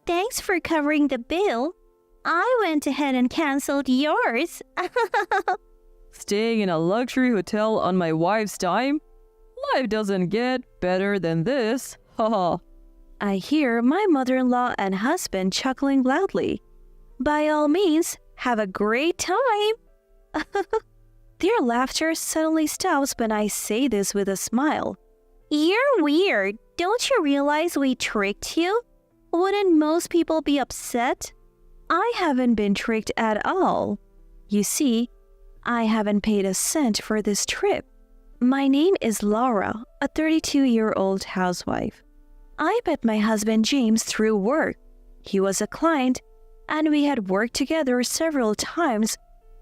Thanks for covering the bill. I went ahead and canceled yours. Staying in a luxury hotel on my wife's dime? Life doesn't get better than this. Haha. I hear my mother-in-law and husband chuckling loudly. By all means, have a great time. Their laughter suddenly stops when I say this with a smile. You're weird. Don't you realize we tricked you? Wouldn't most people be upset? I haven't been tricked at all. You see, I haven't paid a cent for this trip. My name is Laura, a 32-year-old housewife. I met my husband James through work. He was a client, and we had worked together several times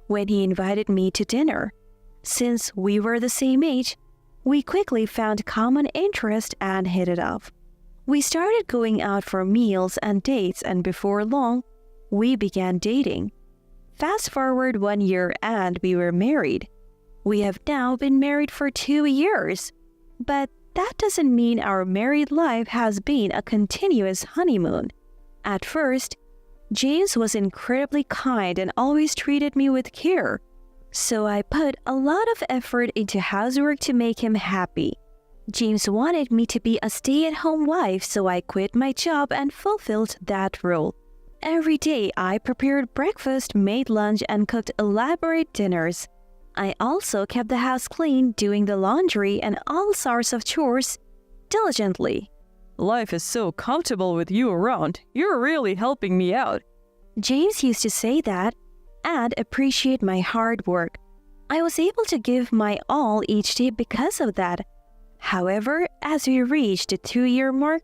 when he invited me to dinner. Since we were the same age, we quickly found common interest and hit it off. We started going out for meals and dates, and before long, we began dating. Fast forward 1 year and we were married. We have now been married for 2 years. But that doesn't mean our married life has been a continuous honeymoon. At first, James was incredibly kind and always treated me with care. So I put a lot of effort into housework to make him happy. James wanted me to be a stay-at-home wife, so I quit my job and fulfilled that role. Every day, I prepared breakfast, made lunch, and cooked elaborate dinners. I also kept the house clean, doing the laundry and all sorts of chores. diligently. Life is so comfortable with you around. You're really helping me out. James used to say that and appreciate my hard work. I was able to give my all each day because of that. However, as we reached the 2-year mark,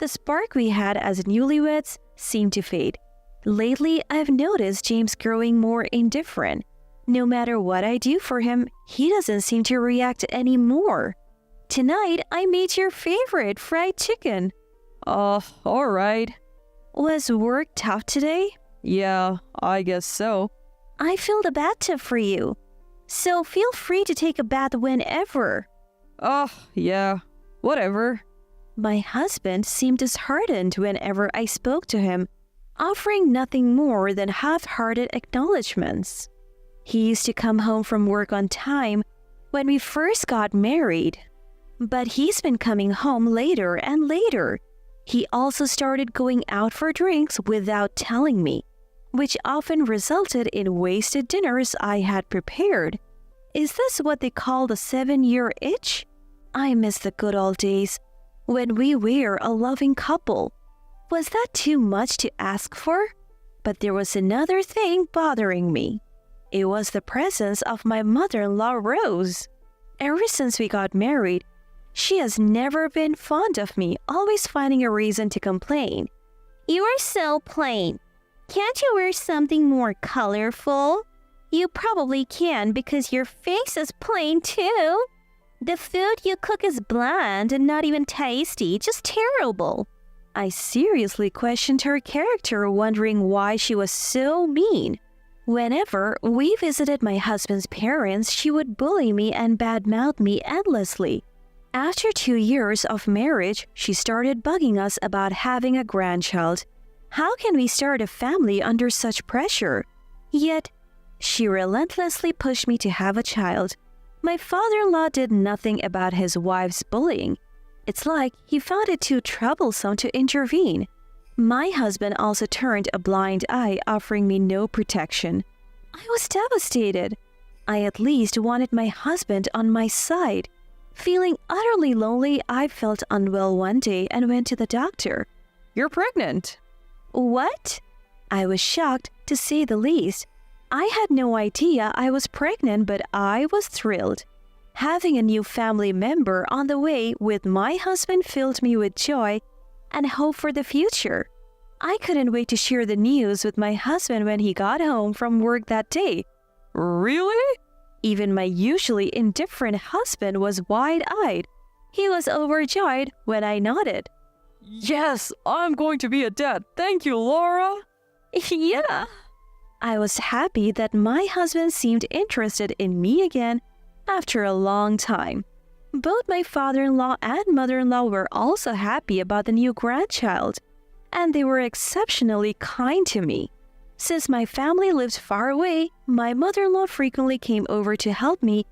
the spark we had as newlyweds seemed to fade. Lately, I've noticed James growing more indifferent. No matter what I do for him, he doesn't seem to react anymore. Tonight, I made your favorite fried chicken. Alright. Was work tough today? Yeah, I guess so. I filled a bathtub for you, so feel free to take a bath whenever. Yeah, whatever. My husband seemed disheartened whenever I spoke to him, offering nothing more than half-hearted acknowledgments. He used to come home from work on time when we first got married, but he's been coming home later and later. He also started going out for drinks without telling me, which often resulted in wasted dinners I had prepared. Is this what they call the 7-year itch? I miss the good old days when we were a loving couple. Was that too much to ask for? But there was another thing bothering me. It was the presence of my mother-in-law, Rose. Ever since we got married, she has never been fond of me, always finding a reason to complain. You are so plain. Can't you wear something more colorful? You probably can because your face is plain too. The food you cook is bland and not even tasty, just terrible. I seriously questioned her character, wondering why she was so mean. Whenever we visited my husband's parents, she would bully me and badmouth me endlessly. After 2 years of marriage, she started bugging us about having a grandchild. How can we start a family under such pressure? Yet, she relentlessly pushed me to have a child. My father-in-law did nothing about his wife's bullying. It's like he found it too troublesome to intervene. My husband also turned a blind eye, offering me no protection. I was devastated. I at least wanted my husband on my side. Feeling utterly lonely, I felt unwell one day and went to the doctor. You're pregnant. What? I was shocked, to say the least. I had no idea I was pregnant, but I was thrilled. Having a new family member on the way with my husband filled me with joy and hope for the future. I couldn't wait to share the news with my husband when he got home from work that day. Really? Even my usually indifferent husband was wide-eyed. He was overjoyed when I nodded. Yes, I'm going to be a dad. Thank you, Laura. Yeah. I was happy that my husband seemed interested in me again after a long time. Both my father-in-law and mother-in-law were also happy about the new grandchild, and they were exceptionally kind to me. Since my family lived far away, my mother-in-law frequently came over to help me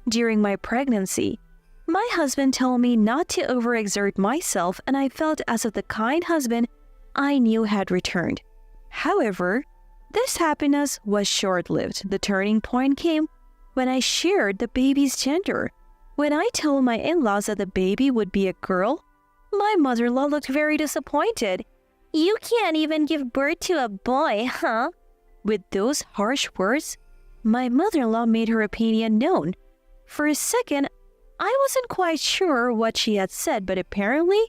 during my pregnancy. My husband told me not to overexert myself, and I felt as if the kind husband I knew had returned. However, this happiness was short-lived. The turning point came when I shared the baby's gender. When I told my in-laws that the baby would be a girl, my mother-in-law looked very disappointed. You can't even give birth to a boy, huh? With those harsh words, my mother-in-law made her opinion known. For a second, I wasn't quite sure what she had said, but apparently,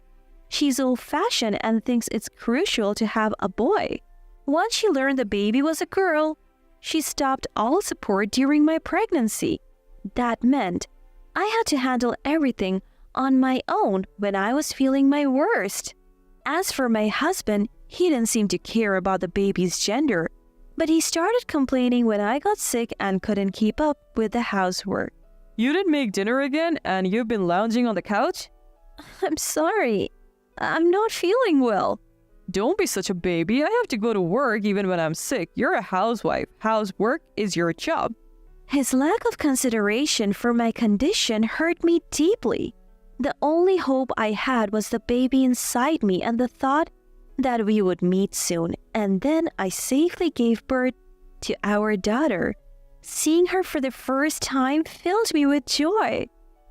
she's old-fashioned and thinks it's crucial to have a boy. Once she learned the baby was a girl, she stopped all support during my pregnancy. That meant I had to handle everything on my own when I was feeling my worst. As for my husband, he didn't seem to care about the baby's gender, but he started complaining when I got sick and couldn't keep up with the housework. You didn't make dinner again and you've been lounging on the couch? I'm sorry. I'm not feeling well. Don't be such a baby. I have to go to work even when I'm sick. You're a housewife. Housework is your job. His lack of consideration for my condition hurt me deeply. The only hope I had was the baby inside me and the thought that we would meet soon. And then I safely gave birth to our daughter. Seeing her for the first time filled me with joy.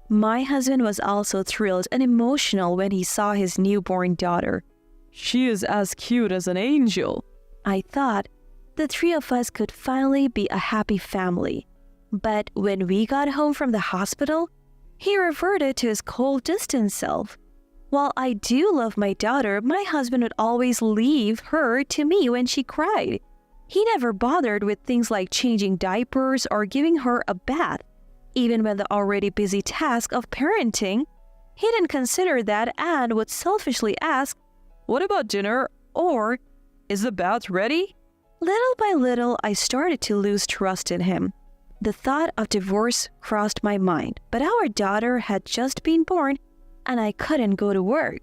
My husband was also thrilled and emotional when he saw his newborn daughter. She is as cute as an angel. I thought the three of us could finally be a happy family. But when we got home from the hospital, he reverted to his cold, distant self. While I do love my daughter, my husband would always leave her to me when she cried. He never bothered with things like changing diapers or giving her a bath. Even when the already busy task of parenting, he didn't consider that and would selfishly ask, What about dinner? Or, is the bath ready? Little by little, I started to lose trust in him. The thought of divorce crossed my mind, but our daughter had just been born and I couldn't go to work.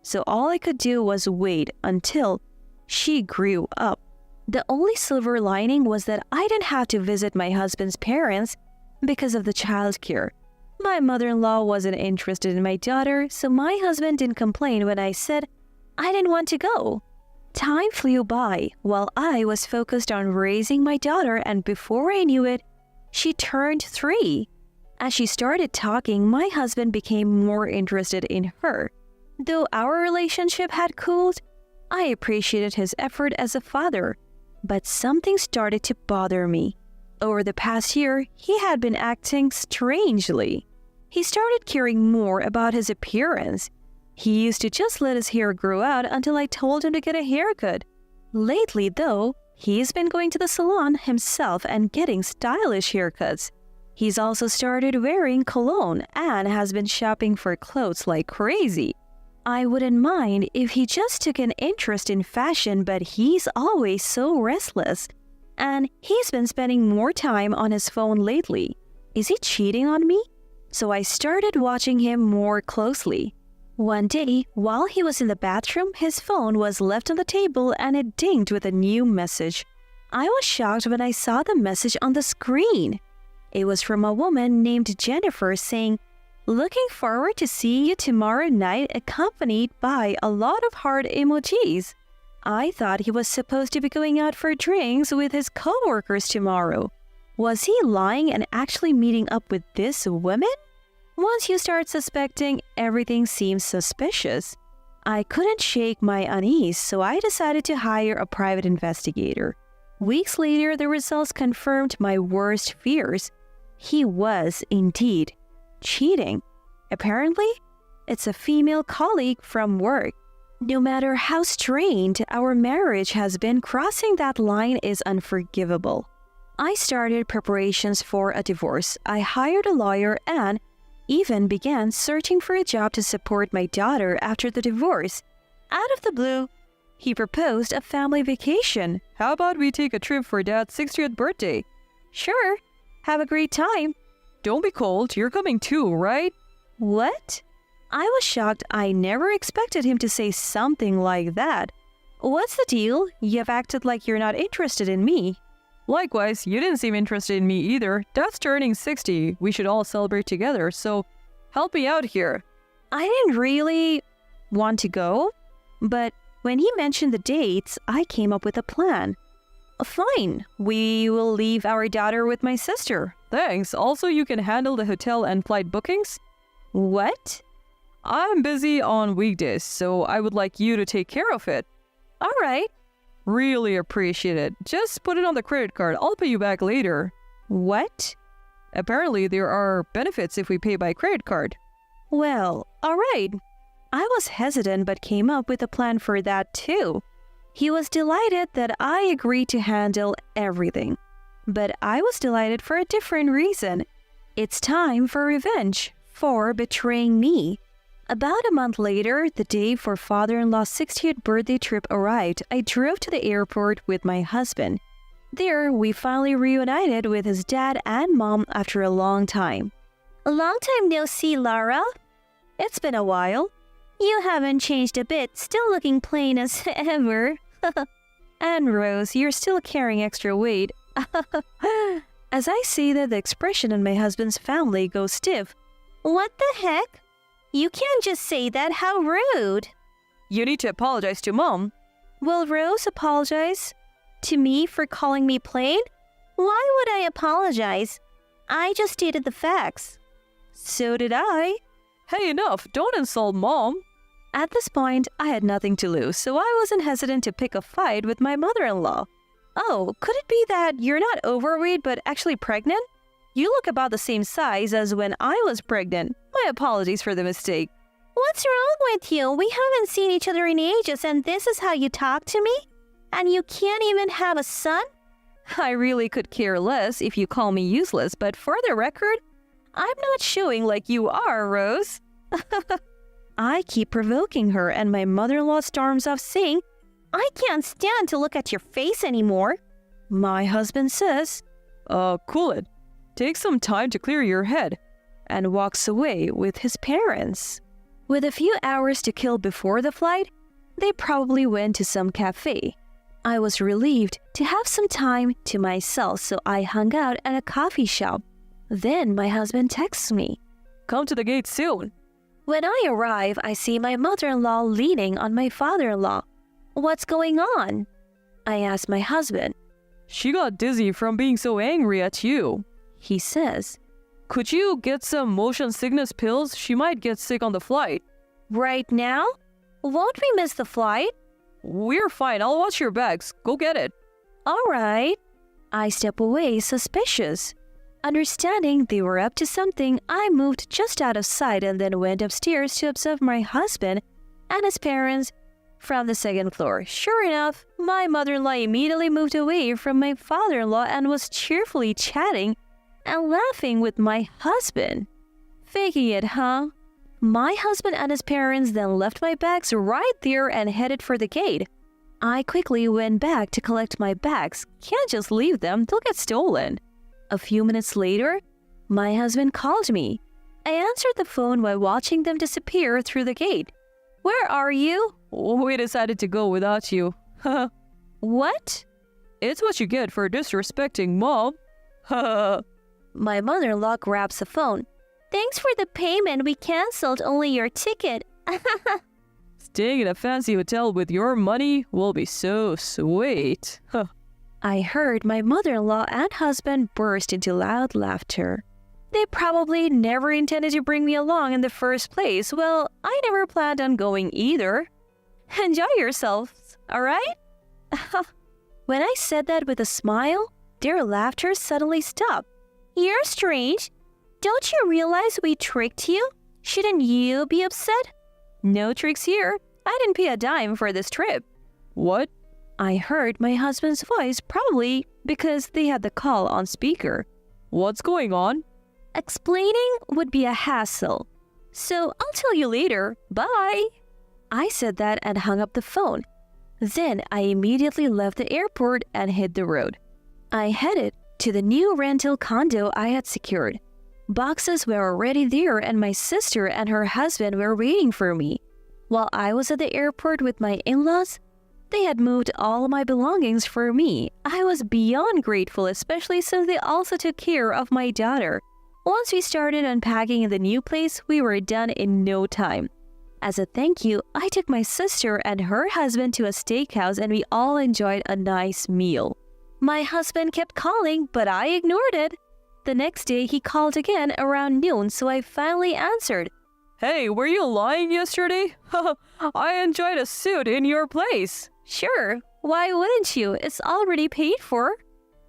So all I could do was wait until she grew up. The only silver lining was that I didn't have to visit my husband's parents because of the childcare. My mother-in-law wasn't interested in my daughter, so my husband didn't complain when I said I didn't want to go. Time flew by while I was focused on raising my daughter, and before I knew it, she turned 3. As she started talking, my husband became more interested in her. Though our relationship had cooled, I appreciated his effort as a father. But something started to bother me. Over the past year, he had been acting strangely. He started caring more about his appearance. He used to just let his hair grow out until I told him to get a haircut. Lately, though, he's been going to the salon himself and getting stylish haircuts. He's also started wearing cologne and has been shopping for clothes like crazy. I wouldn't mind if he just took an interest in fashion, but he's always so restless. And he's been spending more time on his phone lately. Is he cheating on me? So I started watching him more closely. One day, while he was in the bathroom, his phone was left on the table and it dinged with a new message. I was shocked when I saw the message on the screen. It was from a woman named Jennifer saying, "Looking forward to seeing you tomorrow night," accompanied by a lot of heart emojis. I thought he was supposed to be going out for drinks with his co-workers tomorrow. Was he lying and actually meeting up with this woman? Once you start suspecting, everything seems suspicious. I couldn't shake my unease, so I decided to hire a private investigator. Weeks later, the results confirmed my worst fears. He was indeed cheating. Apparently, it's a female colleague from work. No matter how strained our marriage has been, crossing that line is unforgivable. I started preparations for a divorce. I hired a lawyer and even began searching for a job to support my daughter after the divorce. Out of the blue, he proposed a family vacation. How about we take a trip for Dad's 60th birthday? Sure, have a great time. Don't be cold, you're coming too, right? What? I was shocked. I never expected him to say something like that. What's the deal? You've acted like you're not interested in me. Likewise, you didn't seem interested in me either. Dad's turning 60. We should all celebrate together, so help me out here. I didn't really want to go, but when he mentioned the dates, I came up with a plan. Fine, we will leave our daughter with my sister. Thanks. Also, you can handle the hotel and flight bookings? What? I'm busy on weekdays, so I would like you to take care of it. All right. Really appreciate it. Just put it on the credit card. I'll pay you back later. What? Apparently, there are benefits if we pay by credit card. Well, all right. I was hesitant but came up with a plan for that too. He was delighted that I agreed to handle everything. But I was delighted for a different reason. It's time for revenge for betraying me. About a month later, the day for father-in-law's 60th birthday trip arrived. I drove to the airport with my husband. There, we finally reunited with his dad and mom after a long time. A long time no see, Lara. It's been a while. You haven't changed a bit, still looking plain as ever. And Rose, you're still carrying extra weight. As I say that, the expression in my husband's family goes stiff. What the heck? You can't just say that, how rude. You need to apologize to Mom. Will Rose apologize to me for calling me plain? Why would I apologize? I just stated the facts. So did I. Hey, enough! Don't insult Mom! At this point, I had nothing to lose, so I wasn't hesitant to pick a fight with my mother-in-law. Oh, could it be that you're not overweight but actually pregnant? You look about the same size as when I was pregnant. My apologies for the mistake. What's wrong with you? We haven't seen each other in ages and this is how you talk to me? And you can't even have a son? I really could care less if you call me useless, but for the record, I'm not showing like you are, Rose. I keep provoking her and my mother-in-law storms off saying, I can't stand to look at your face anymore. My husband says, Cool it. Take some time to clear your head. And walks away with his parents. With a few hours to kill before the flight, they probably went to some cafe. I was relieved to have some time to myself, so I hung out at a coffee shop. Then my husband texts me. Come to the gate soon. When I arrive, I see my mother-in-law leaning on my father-in-law. What's going on? I ask my husband. She got dizzy from being so angry at you. He says, Could you get some motion sickness pills? She might get sick on the flight. Right now? Won't we miss the flight? We're fine. I'll watch your bags. Go get it. All right. I step away suspicious. Understanding they were up to something, I moved just out of sight and then went upstairs to observe my husband and his parents from the second floor. Sure enough, my mother-in-law immediately moved away from my father-in-law and was cheerfully chatting and laughing with my husband. Faking it, huh? My husband and his parents then left my bags right there and headed for the gate. I quickly went back to collect my bags. Can't just leave them, they'll get stolen. A few minutes later, my husband called me. I answered the phone while watching them disappear through the gate. Where are you? We decided to go without you. What? It's what you get for disrespecting Mom. My mother-in-law grabs the phone. Thanks for the payment. We canceled only your ticket. Staying in a fancy hotel with your money will be so sweet. I heard my mother-in-law and husband burst into loud laughter. They probably never intended to bring me along in the first place. Well, I never planned on going either. Enjoy yourselves, alright? When I said that with a smile, their laughter suddenly stopped. You're strange. Don't you realize we tricked you? Shouldn't you be upset? No tricks here. I didn't pay a dime for this trip. What? I heard my husband's voice, probably because they had the call on speaker. What's going on? Explaining would be a hassle. So I'll tell you later. Bye. I said that and hung up the phone. Then I immediately left the airport and hit the road. I headed to the new rental condo I had secured. Boxes were already there and my sister and her husband were waiting for me. While I was at the airport with my in-laws, they had moved all my belongings for me. I was beyond grateful, especially since they also took care of my daughter. Once we started unpacking in the new place, we were done in no time. As a thank you, I took my sister and her husband to a steakhouse and we all enjoyed a nice meal. My husband kept calling, but I ignored it. The next day, he called again around noon, so I finally answered. Hey, were you lying yesterday? I enjoyed a suit in your place. Sure, why wouldn't you? It's already paid for.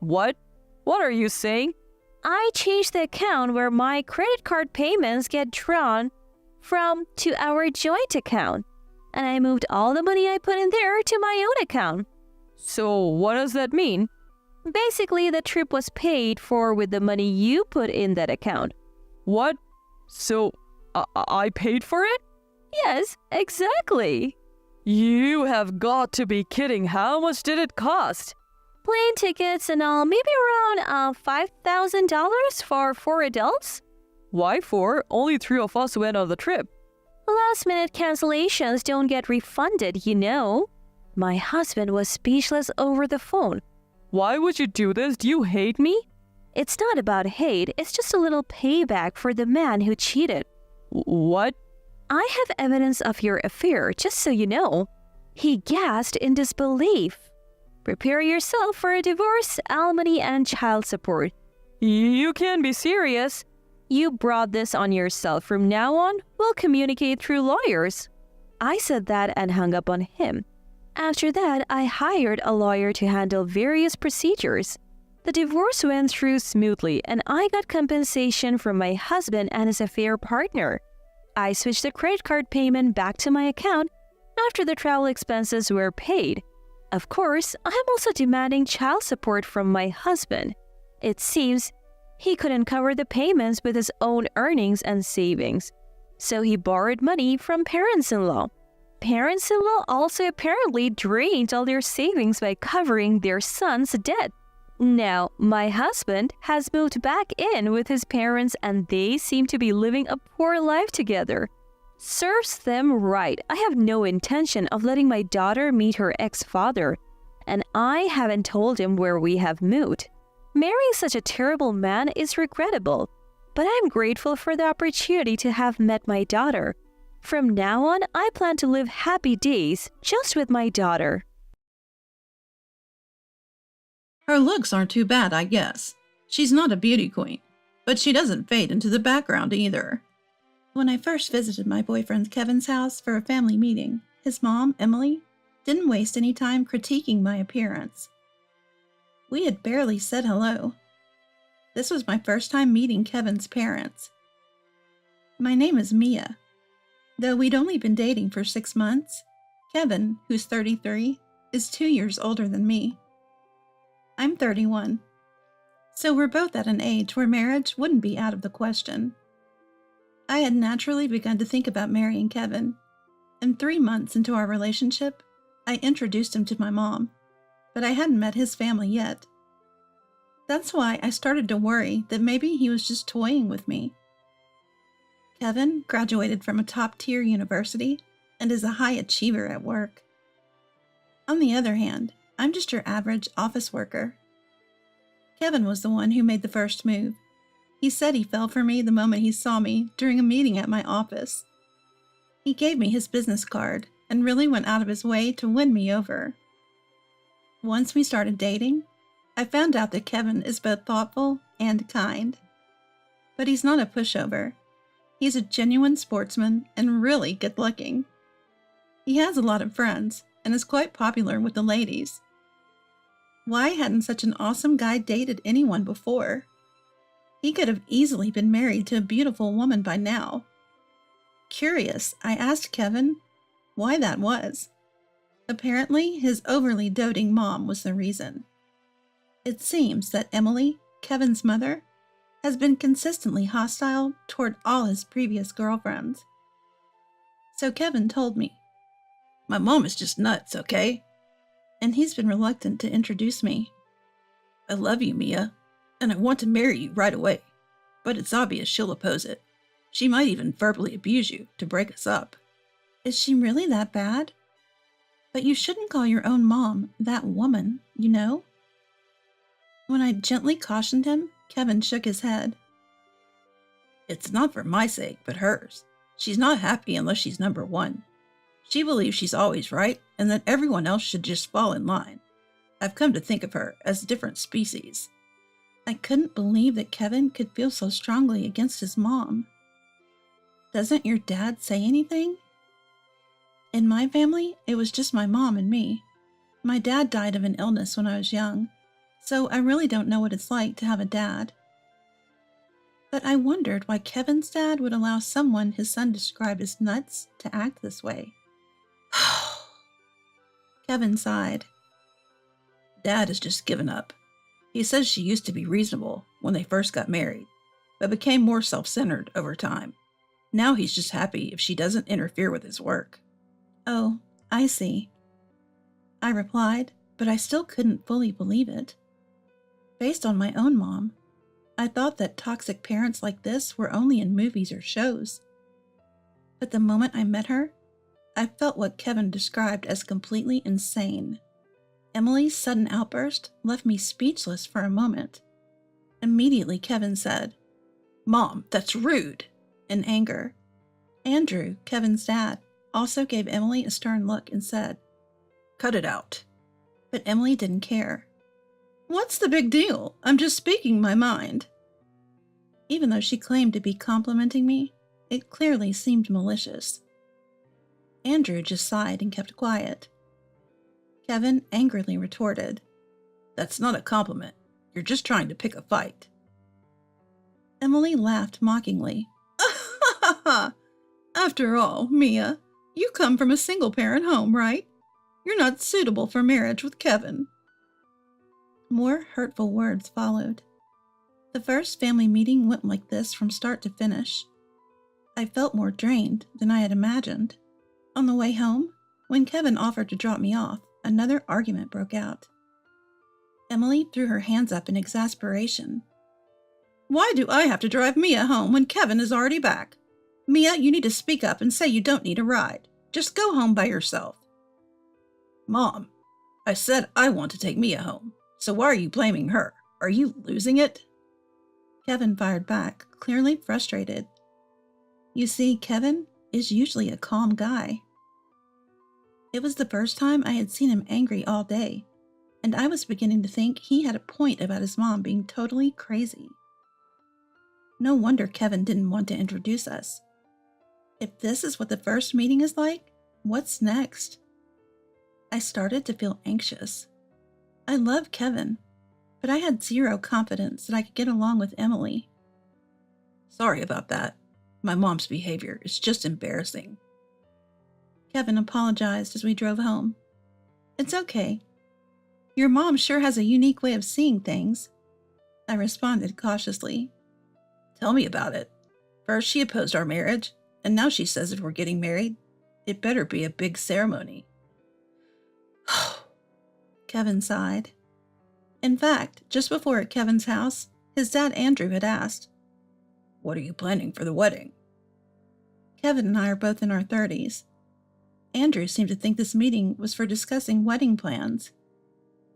What? What are you saying? I changed the account where my credit card payments get drawn from to our joint account. And I moved all the money I put in there to my own account. So what does that mean? Basically, the trip was paid for with the money you put in that account. What? So I paid for it? Yes, exactly. You have got to be kidding. How much did it cost? Plane tickets and all, maybe around $5,000 for 4 adults. Why 4? Only 3 of us went on the trip. Last-minute cancellations don't get refunded, you know. My husband was speechless over the phone. Why would you do this? Do you hate me? It's not about hate, it's just a little payback for the man who cheated. What? I have evidence of your affair, just so you know. He gasped in disbelief. Prepare yourself for a divorce, alimony, and child support. You can't be serious. You brought this on yourself. From now on, we'll communicate through lawyers. I said that and hung up on him. After that, I hired a lawyer to handle various procedures. The divorce went through smoothly and I got compensation from my husband and his affair partner. I switched the credit card payment back to my account after the travel expenses were paid. Of course, I'm also demanding child support from my husband. It seems he couldn't cover the payments with his own earnings and savings, so he borrowed money from parents-in-law. Parents-in-law also apparently drained all their savings by covering their son's debt. Now, my husband has moved back in with his parents and they seem to be living a poor life together. Serves them right. I have no intention of letting my daughter meet her ex-father, and I haven't told him where we have moved. Marrying such a terrible man is regrettable, but I'm grateful for the opportunity to have met my daughter. From now on, I plan to live happy days just with my daughter. Her looks aren't too bad, I guess. She's not a beauty queen, but she doesn't fade into the background either. When I first visited my boyfriend Kevin's house for a family meeting, his mom, Emily, didn't waste any time critiquing my appearance. We had barely said hello. This was my first time meeting Kevin's parents. My name is Mia. Though we'd only been dating for 6 months, Kevin, who's 33, is 2 years older than me. I'm 31, so we're both at an age where marriage wouldn't be out of the question. I had naturally begun to think about marrying Kevin, and 3 months into our relationship, I introduced him to my mom, but I hadn't met his family yet. That's why I started to worry that maybe he was just toying with me. Kevin graduated from a top-tier university and is a high achiever at work. On the other hand, I'm just your average office worker. Kevin was the one who made the first move. He said he fell for me the moment he saw me during a meeting at my office. He gave me his business card and really went out of his way to win me over. Once we started dating, I found out that Kevin is both thoughtful and kind. But he's not a pushover. He's a genuine sportsman and really good-looking. He has a lot of friends and is quite popular with the ladies. Why hadn't such an awesome guy dated anyone before? He could have easily been married to a beautiful woman by now. Curious, I asked Kevin why that was. Apparently, his overly doting mom was the reason. It seems that Emily, Kevin's mother, has been consistently hostile toward all his previous girlfriends. So Kevin told me, My mom is just nuts, okay? and he's been reluctant to introduce me. I love you, Mia, and I want to marry you right away. But it's obvious she'll oppose it. She might even verbally abuse you to break us up. Is she really that bad? But you shouldn't call your own mom that woman, you know? When I gently cautioned him, Kevin shook his head. It's not for my sake, but hers. She's not happy unless she's number one. She believes she's always right and that everyone else should just fall in line. I've come to think of her as a different species. I couldn't believe that Kevin could feel so strongly against his mom. Doesn't your dad say anything? In my family, it was just my mom and me. My dad died of an illness when I was young, so I really don't know what it's like to have a dad. But I wondered why Kevin's dad would allow someone his son described as nuts to act this way. Kevin sighed. Dad has just given up. He says she used to be reasonable when they first got married, but became more self-centered over time. Now he's just happy if she doesn't interfere with his work. Oh, I see. I replied, but I still couldn't fully believe it. Based on my own mom, I thought that toxic parents like this were only in movies or shows. But the moment I met her, I felt what Kevin described as completely insane. Emily's sudden outburst left me speechless for a moment. Immediately, Kevin said, Mom, that's rude, in anger. Andrew, Kevin's dad, also gave Emily a stern look and said, Cut it out. But Emily didn't care. What's the big deal? I'm just speaking my mind. Even though she claimed to be complimenting me, it clearly seemed malicious. Andrew just sighed and kept quiet. Kevin angrily retorted, "That's not a compliment. You're just trying to pick a fight." Emily laughed mockingly. "After all, Mia, you come from a single-parent home, right? You're not suitable for marriage with Kevin." More hurtful words followed. The first family meeting went like this from start to finish. I felt more drained than I had imagined. On the way home, when Kevin offered to drop me off, another argument broke out. Emily threw her hands up in exasperation. "Why do I have to drive Mia home when Kevin is already back? Mia, you need to speak up and say you don't need a ride. Just go home by yourself." "Mom, I said I want to take Mia home, so why are you blaming her? Are you losing it?" Kevin fired back, clearly frustrated. You see, Kevin is usually a calm guy. It was the first time I had seen him angry all day, and I was beginning to think he had a point about his mom being totally crazy. No wonder Kevin didn't want to introduce us. If this is what the first meeting is like, what's next? I started to feel anxious. I love Kevin, but I had zero confidence that I could get along with Emily. "Sorry about that. My mom's behavior is just embarrassing." Kevin apologized as we drove home. "It's okay. Your mom sure has a unique way of seeing things," I responded cautiously. "Tell me about it. First she opposed our marriage, and now she says if we're getting married, it better be a big ceremony." Kevin sighed. In fact, just before at Kevin's house, his dad Andrew had asked, "What are you planning for the wedding?" Kevin and I are both in our 30s. Andrew seemed to think this meeting was for discussing wedding plans.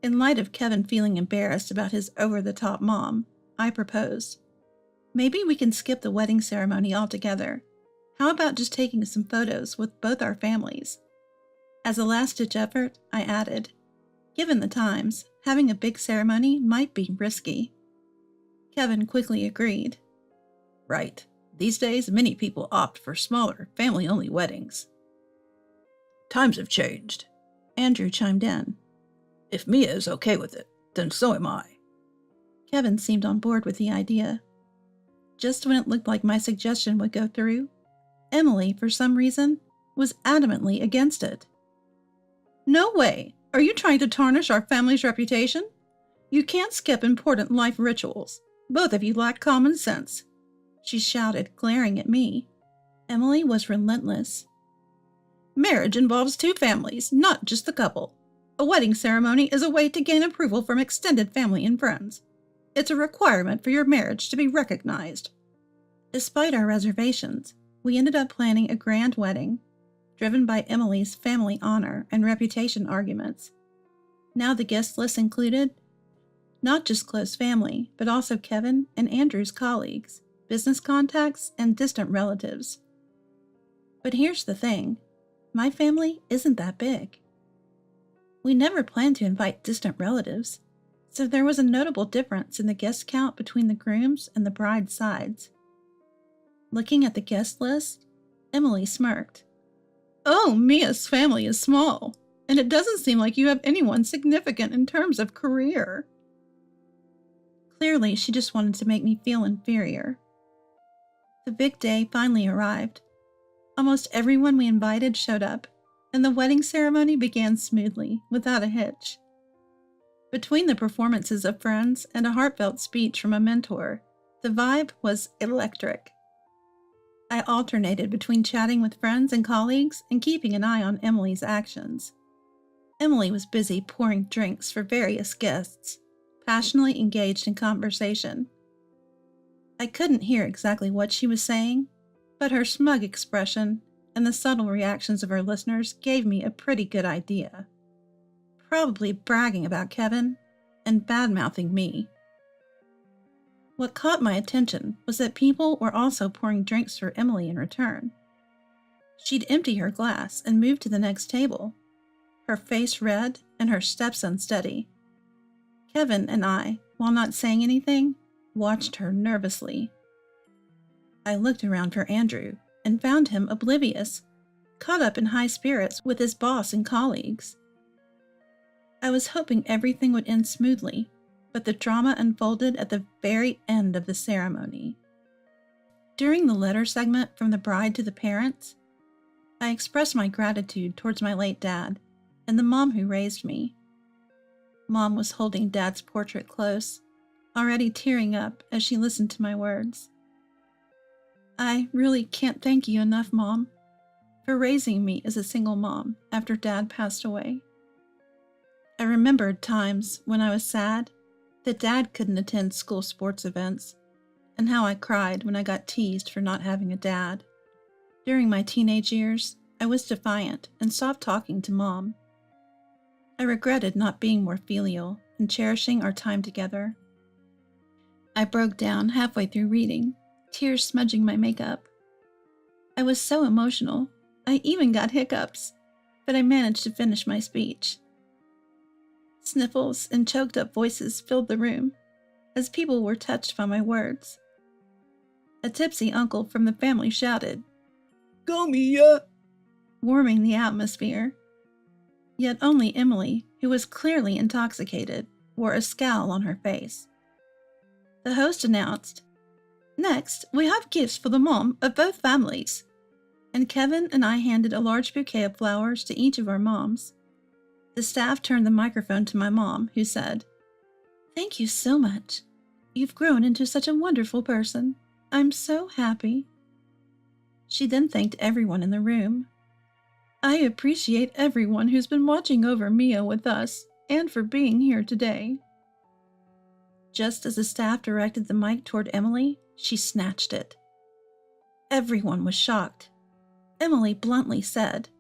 In light of Kevin feeling embarrassed about his over-the-top mom, I proposed, "Maybe we can skip the wedding ceremony altogether. How about just taking some photos with both our families?" As a last-ditch effort, I added, "Given the times, having a big ceremony might be risky." Kevin quickly agreed. "Right. These days, many people opt for smaller, family-only weddings." "Times have changed," Andrew chimed in. "If Mia is okay with it, then so am I." Kevin seemed on board with the idea. Just when it looked like my suggestion would go through, Emily, for some reason, was adamantly against it. "No way! Are you trying to tarnish our family's reputation? You can't skip important life rituals. Both of you lack common sense," she shouted, glaring at me. Emily was relentless. "Marriage involves two families, not just the couple. A wedding ceremony is a way to gain approval from extended family and friends. It's a requirement for your marriage to be recognized." Despite our reservations, we ended up planning a grand wedding, driven by Emily's family honor and reputation arguments. Now the guest list included not just close family, but also Kevin and Andrew's colleagues, business contacts, and distant relatives. But here's the thing, my family isn't that big. We never planned to invite distant relatives, so there was a notable difference in the guest count between the groom's and the bride's sides. Looking at the guest list, Emily smirked. "Oh, Mia's family is small, and it doesn't seem like you have anyone significant in terms of career." Clearly, she just wanted to make me feel inferior. The big day finally arrived. Almost everyone we invited showed up, and the wedding ceremony began smoothly, without a hitch. Between the performances of friends and a heartfelt speech from a mentor, the vibe was electric. I alternated between chatting with friends and colleagues and keeping an eye on Emily's actions. Emily was busy pouring drinks for various guests, passionately engaged in conversation. I couldn't hear exactly what she was saying, but her smug expression and the subtle reactions of her listeners gave me a pretty good idea. Probably bragging about Kevin and bad-mouthing me. What caught my attention was that people were also pouring drinks for Emily in return. She'd empty her glass and move to the next table, her face red and her steps unsteady. Kevin and I, while not saying anything, watched her nervously. I looked around for Andrew and found him oblivious, caught up in high spirits with his boss and colleagues. I was hoping everything would end smoothly, but the drama unfolded at the very end of the ceremony. During the letter segment from the bride to the parents, I expressed my gratitude towards my late dad and the mom who raised me. Mom was holding Dad's portrait close, already tearing up as she listened to my words. I really can't thank you enough, Mom, for raising me as a single mom after Dad passed away. I remembered times when I was sad that Dad couldn't attend school sports events, and how I cried when I got teased for not having a dad. During my teenage years, I was defiant and stopped talking to Mom. I regretted not being more filial and cherishing our time together. I broke down halfway through reading, tears smudging my makeup. I was so emotional, I even got hiccups, but I managed to finish my speech. Sniffles and choked up voices filled the room as people were touched by my words. A tipsy uncle from the family shouted, "Go Mia!" warming the atmosphere. Yet only Emily, who was clearly intoxicated, wore a scowl on her face. The host announced, "Next, we have gifts for the mom of both families." And Kevin and I handed a large bouquet of flowers to each of our moms. The staff turned the microphone to my mom, who said, "Thank you so much. You've grown into such a wonderful person. I'm so happy." She then thanked everyone in the room. "I appreciate everyone who's been watching over Mia with us and for being here today." Just as the staff directed the mic toward Emily, she snatched it. Everyone was shocked. Emily bluntly said,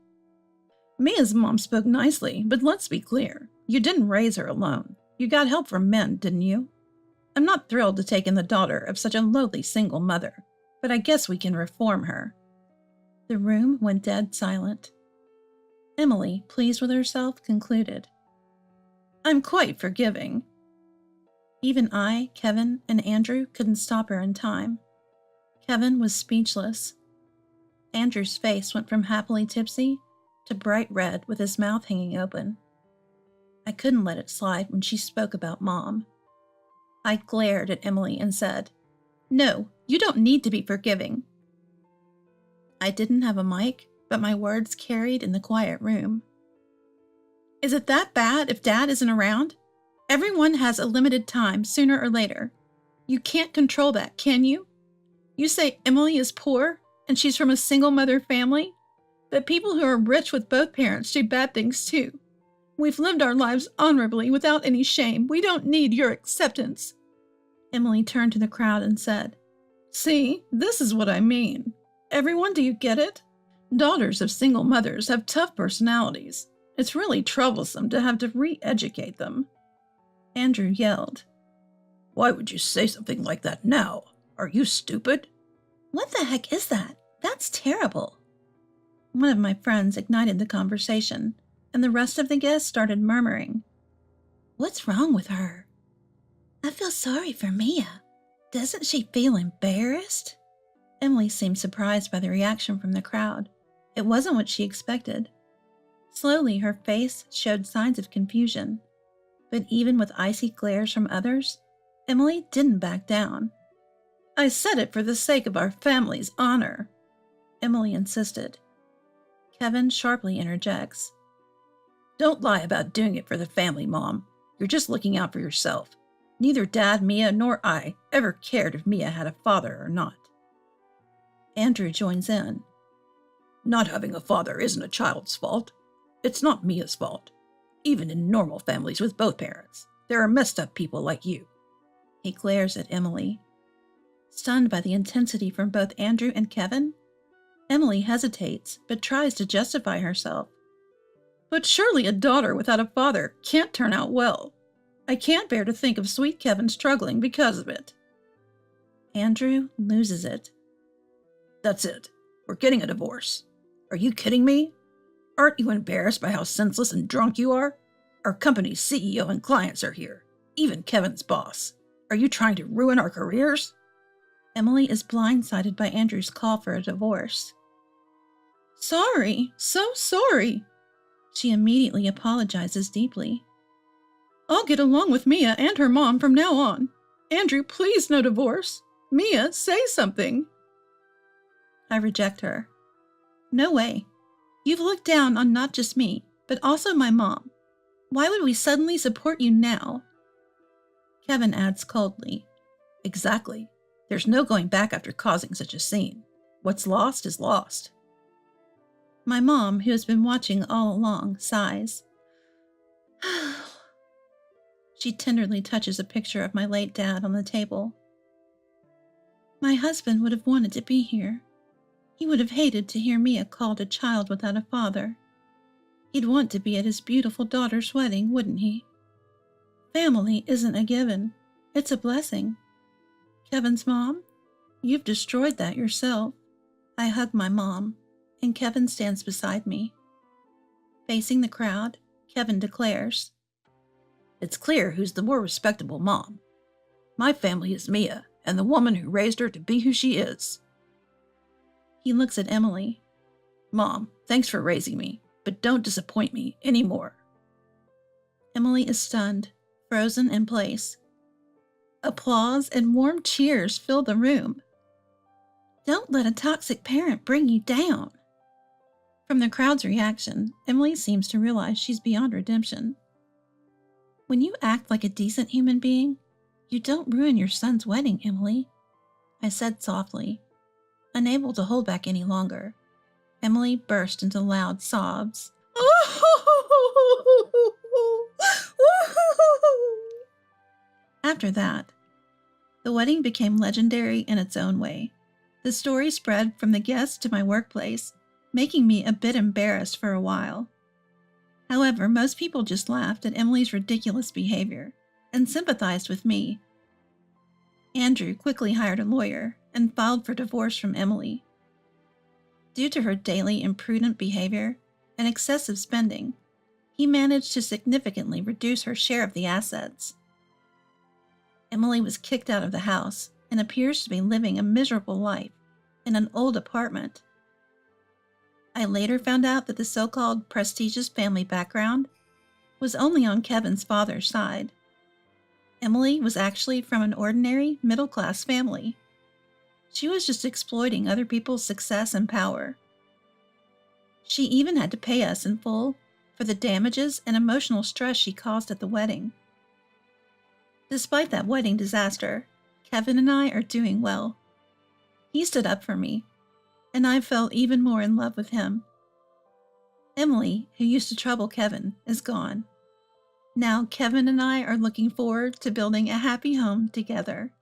"Mia's mom spoke nicely, but let's be clear. You didn't raise her alone. You got help from men, didn't you? I'm not thrilled to take in the daughter of such a lowly single mother, but I guess we can reform her." The room went dead silent. Emily, pleased with herself, concluded, "I'm quite forgiving." Even I, Kevin, and Andrew couldn't stop her in time. Kevin was speechless. Andrew's face went from happily tipsy to bright red with his mouth hanging open. I couldn't let it slide when she spoke about Mom. I glared at Emily and said, "No, you don't need to be forgiving." I didn't have a mic, but my words carried in the quiet room. "Is it that bad if Dad isn't around? Everyone has a limited time sooner or later. You can't control that, can you? You say Emily is poor and she's from a single mother family, but people who are rich with both parents do bad things too. We've lived our lives honorably without any shame. We don't need your acceptance." Emily turned to the crowd and said, "See, this is what I mean. Everyone, do you get it? Daughters of single mothers have tough personalities. It's really troublesome to have to re-educate them." Andrew yelled, "Why would you say something like that now? Are you stupid?" "What the heck is that? That's terrible." One of my friends ignited the conversation, and the rest of the guests started murmuring, "What's wrong with her? I feel sorry for Mia. Doesn't she feel embarrassed?" Emily seemed surprised by the reaction from the crowd. It wasn't what she expected. Slowly, her face showed signs of confusion, but even with icy glares from others, Emily didn't back down. "I said it for the sake of our family's honor," Emily insisted. Kevin sharply interjects, "Don't lie about doing it for the family, Mom. You're just looking out for yourself. Neither Dad, Mia, nor I ever cared if Mia had a father or not." Andrew joins in. "Not having a father isn't a child's fault. It's not Mia's fault. Even in normal families with both parents, there are messed up people like you." He glares at Emily. Stunned by the intensity from both Andrew and Kevin, Emily hesitates but tries to justify herself. "But surely a daughter without a father can't turn out well. I can't bear to think of sweet Kevin struggling because of it." Andrew loses it. "That's it. We're getting a divorce. Are you kidding me? Aren't you embarrassed by how senseless and drunk you are? Our company's CEO and clients are here, even Kevin's boss. Are you trying to ruin our careers?" Emily is blindsided by Andrew's call for a divorce. Sorry, so sorry. She immediately apologizes deeply. I'll get along with Mia and her mom from now on. Andrew, please no divorce. Mia, say something. I reject her. No way. You've looked down on not just me, but also my mom. Why would we suddenly support you now? Kevin adds coldly. Exactly. There's no going back after causing such a scene. What's lost is lost. My mom, who has been watching all along, sighs. She tenderly touches a picture of my late dad on the table. My husband would have wanted to be here. He would have hated to hear Mia called a child without a father. He'd want to be at his beautiful daughter's wedding, wouldn't he? Family isn't a given. It's a blessing. Kevin's mom, you've destroyed that yourself. I hug my mom, and Kevin stands beside me. Facing the crowd, Kevin declares, It's clear who's the more respectable mom. My family is Mia, and the woman who raised her to be who she is. He looks at Emily. Mom, thanks for raising me, but don't disappoint me anymore. Emily is stunned, frozen in place. Applause and warm cheers fill the room. Don't let a toxic parent bring you down. From the crowd's reaction, Emily seems to realize she's beyond redemption. When you act like a decent human being, you don't ruin your son's wedding, Emily, I said softly. Unable to hold back any longer, Emily burst into loud sobs. After that, the wedding became legendary in its own way. The story spread from the guests to my workplace, making me a bit embarrassed for a while. However, most people just laughed at Emily's ridiculous behavior and sympathized with me. Andrew quickly hired a lawyer and filed for divorce from Emily. Due to her daily imprudent behavior and excessive spending, he managed to significantly reduce her share of the assets. Emily was kicked out of the house and appears to be living a miserable life in an old apartment. I later found out that the so-called prestigious family background was only on Kevin's father's side. Emily was actually from an ordinary middle-class family. She was just exploiting other people's success and power. She even had to pay us in full for the damages and emotional stress she caused at the wedding. Despite that wedding disaster, Kevin and I are doing well. He stood up for me, and I fell even more in love with him. Emily, who used to trouble Kevin, is gone. Now Kevin and I are looking forward to building a happy home together.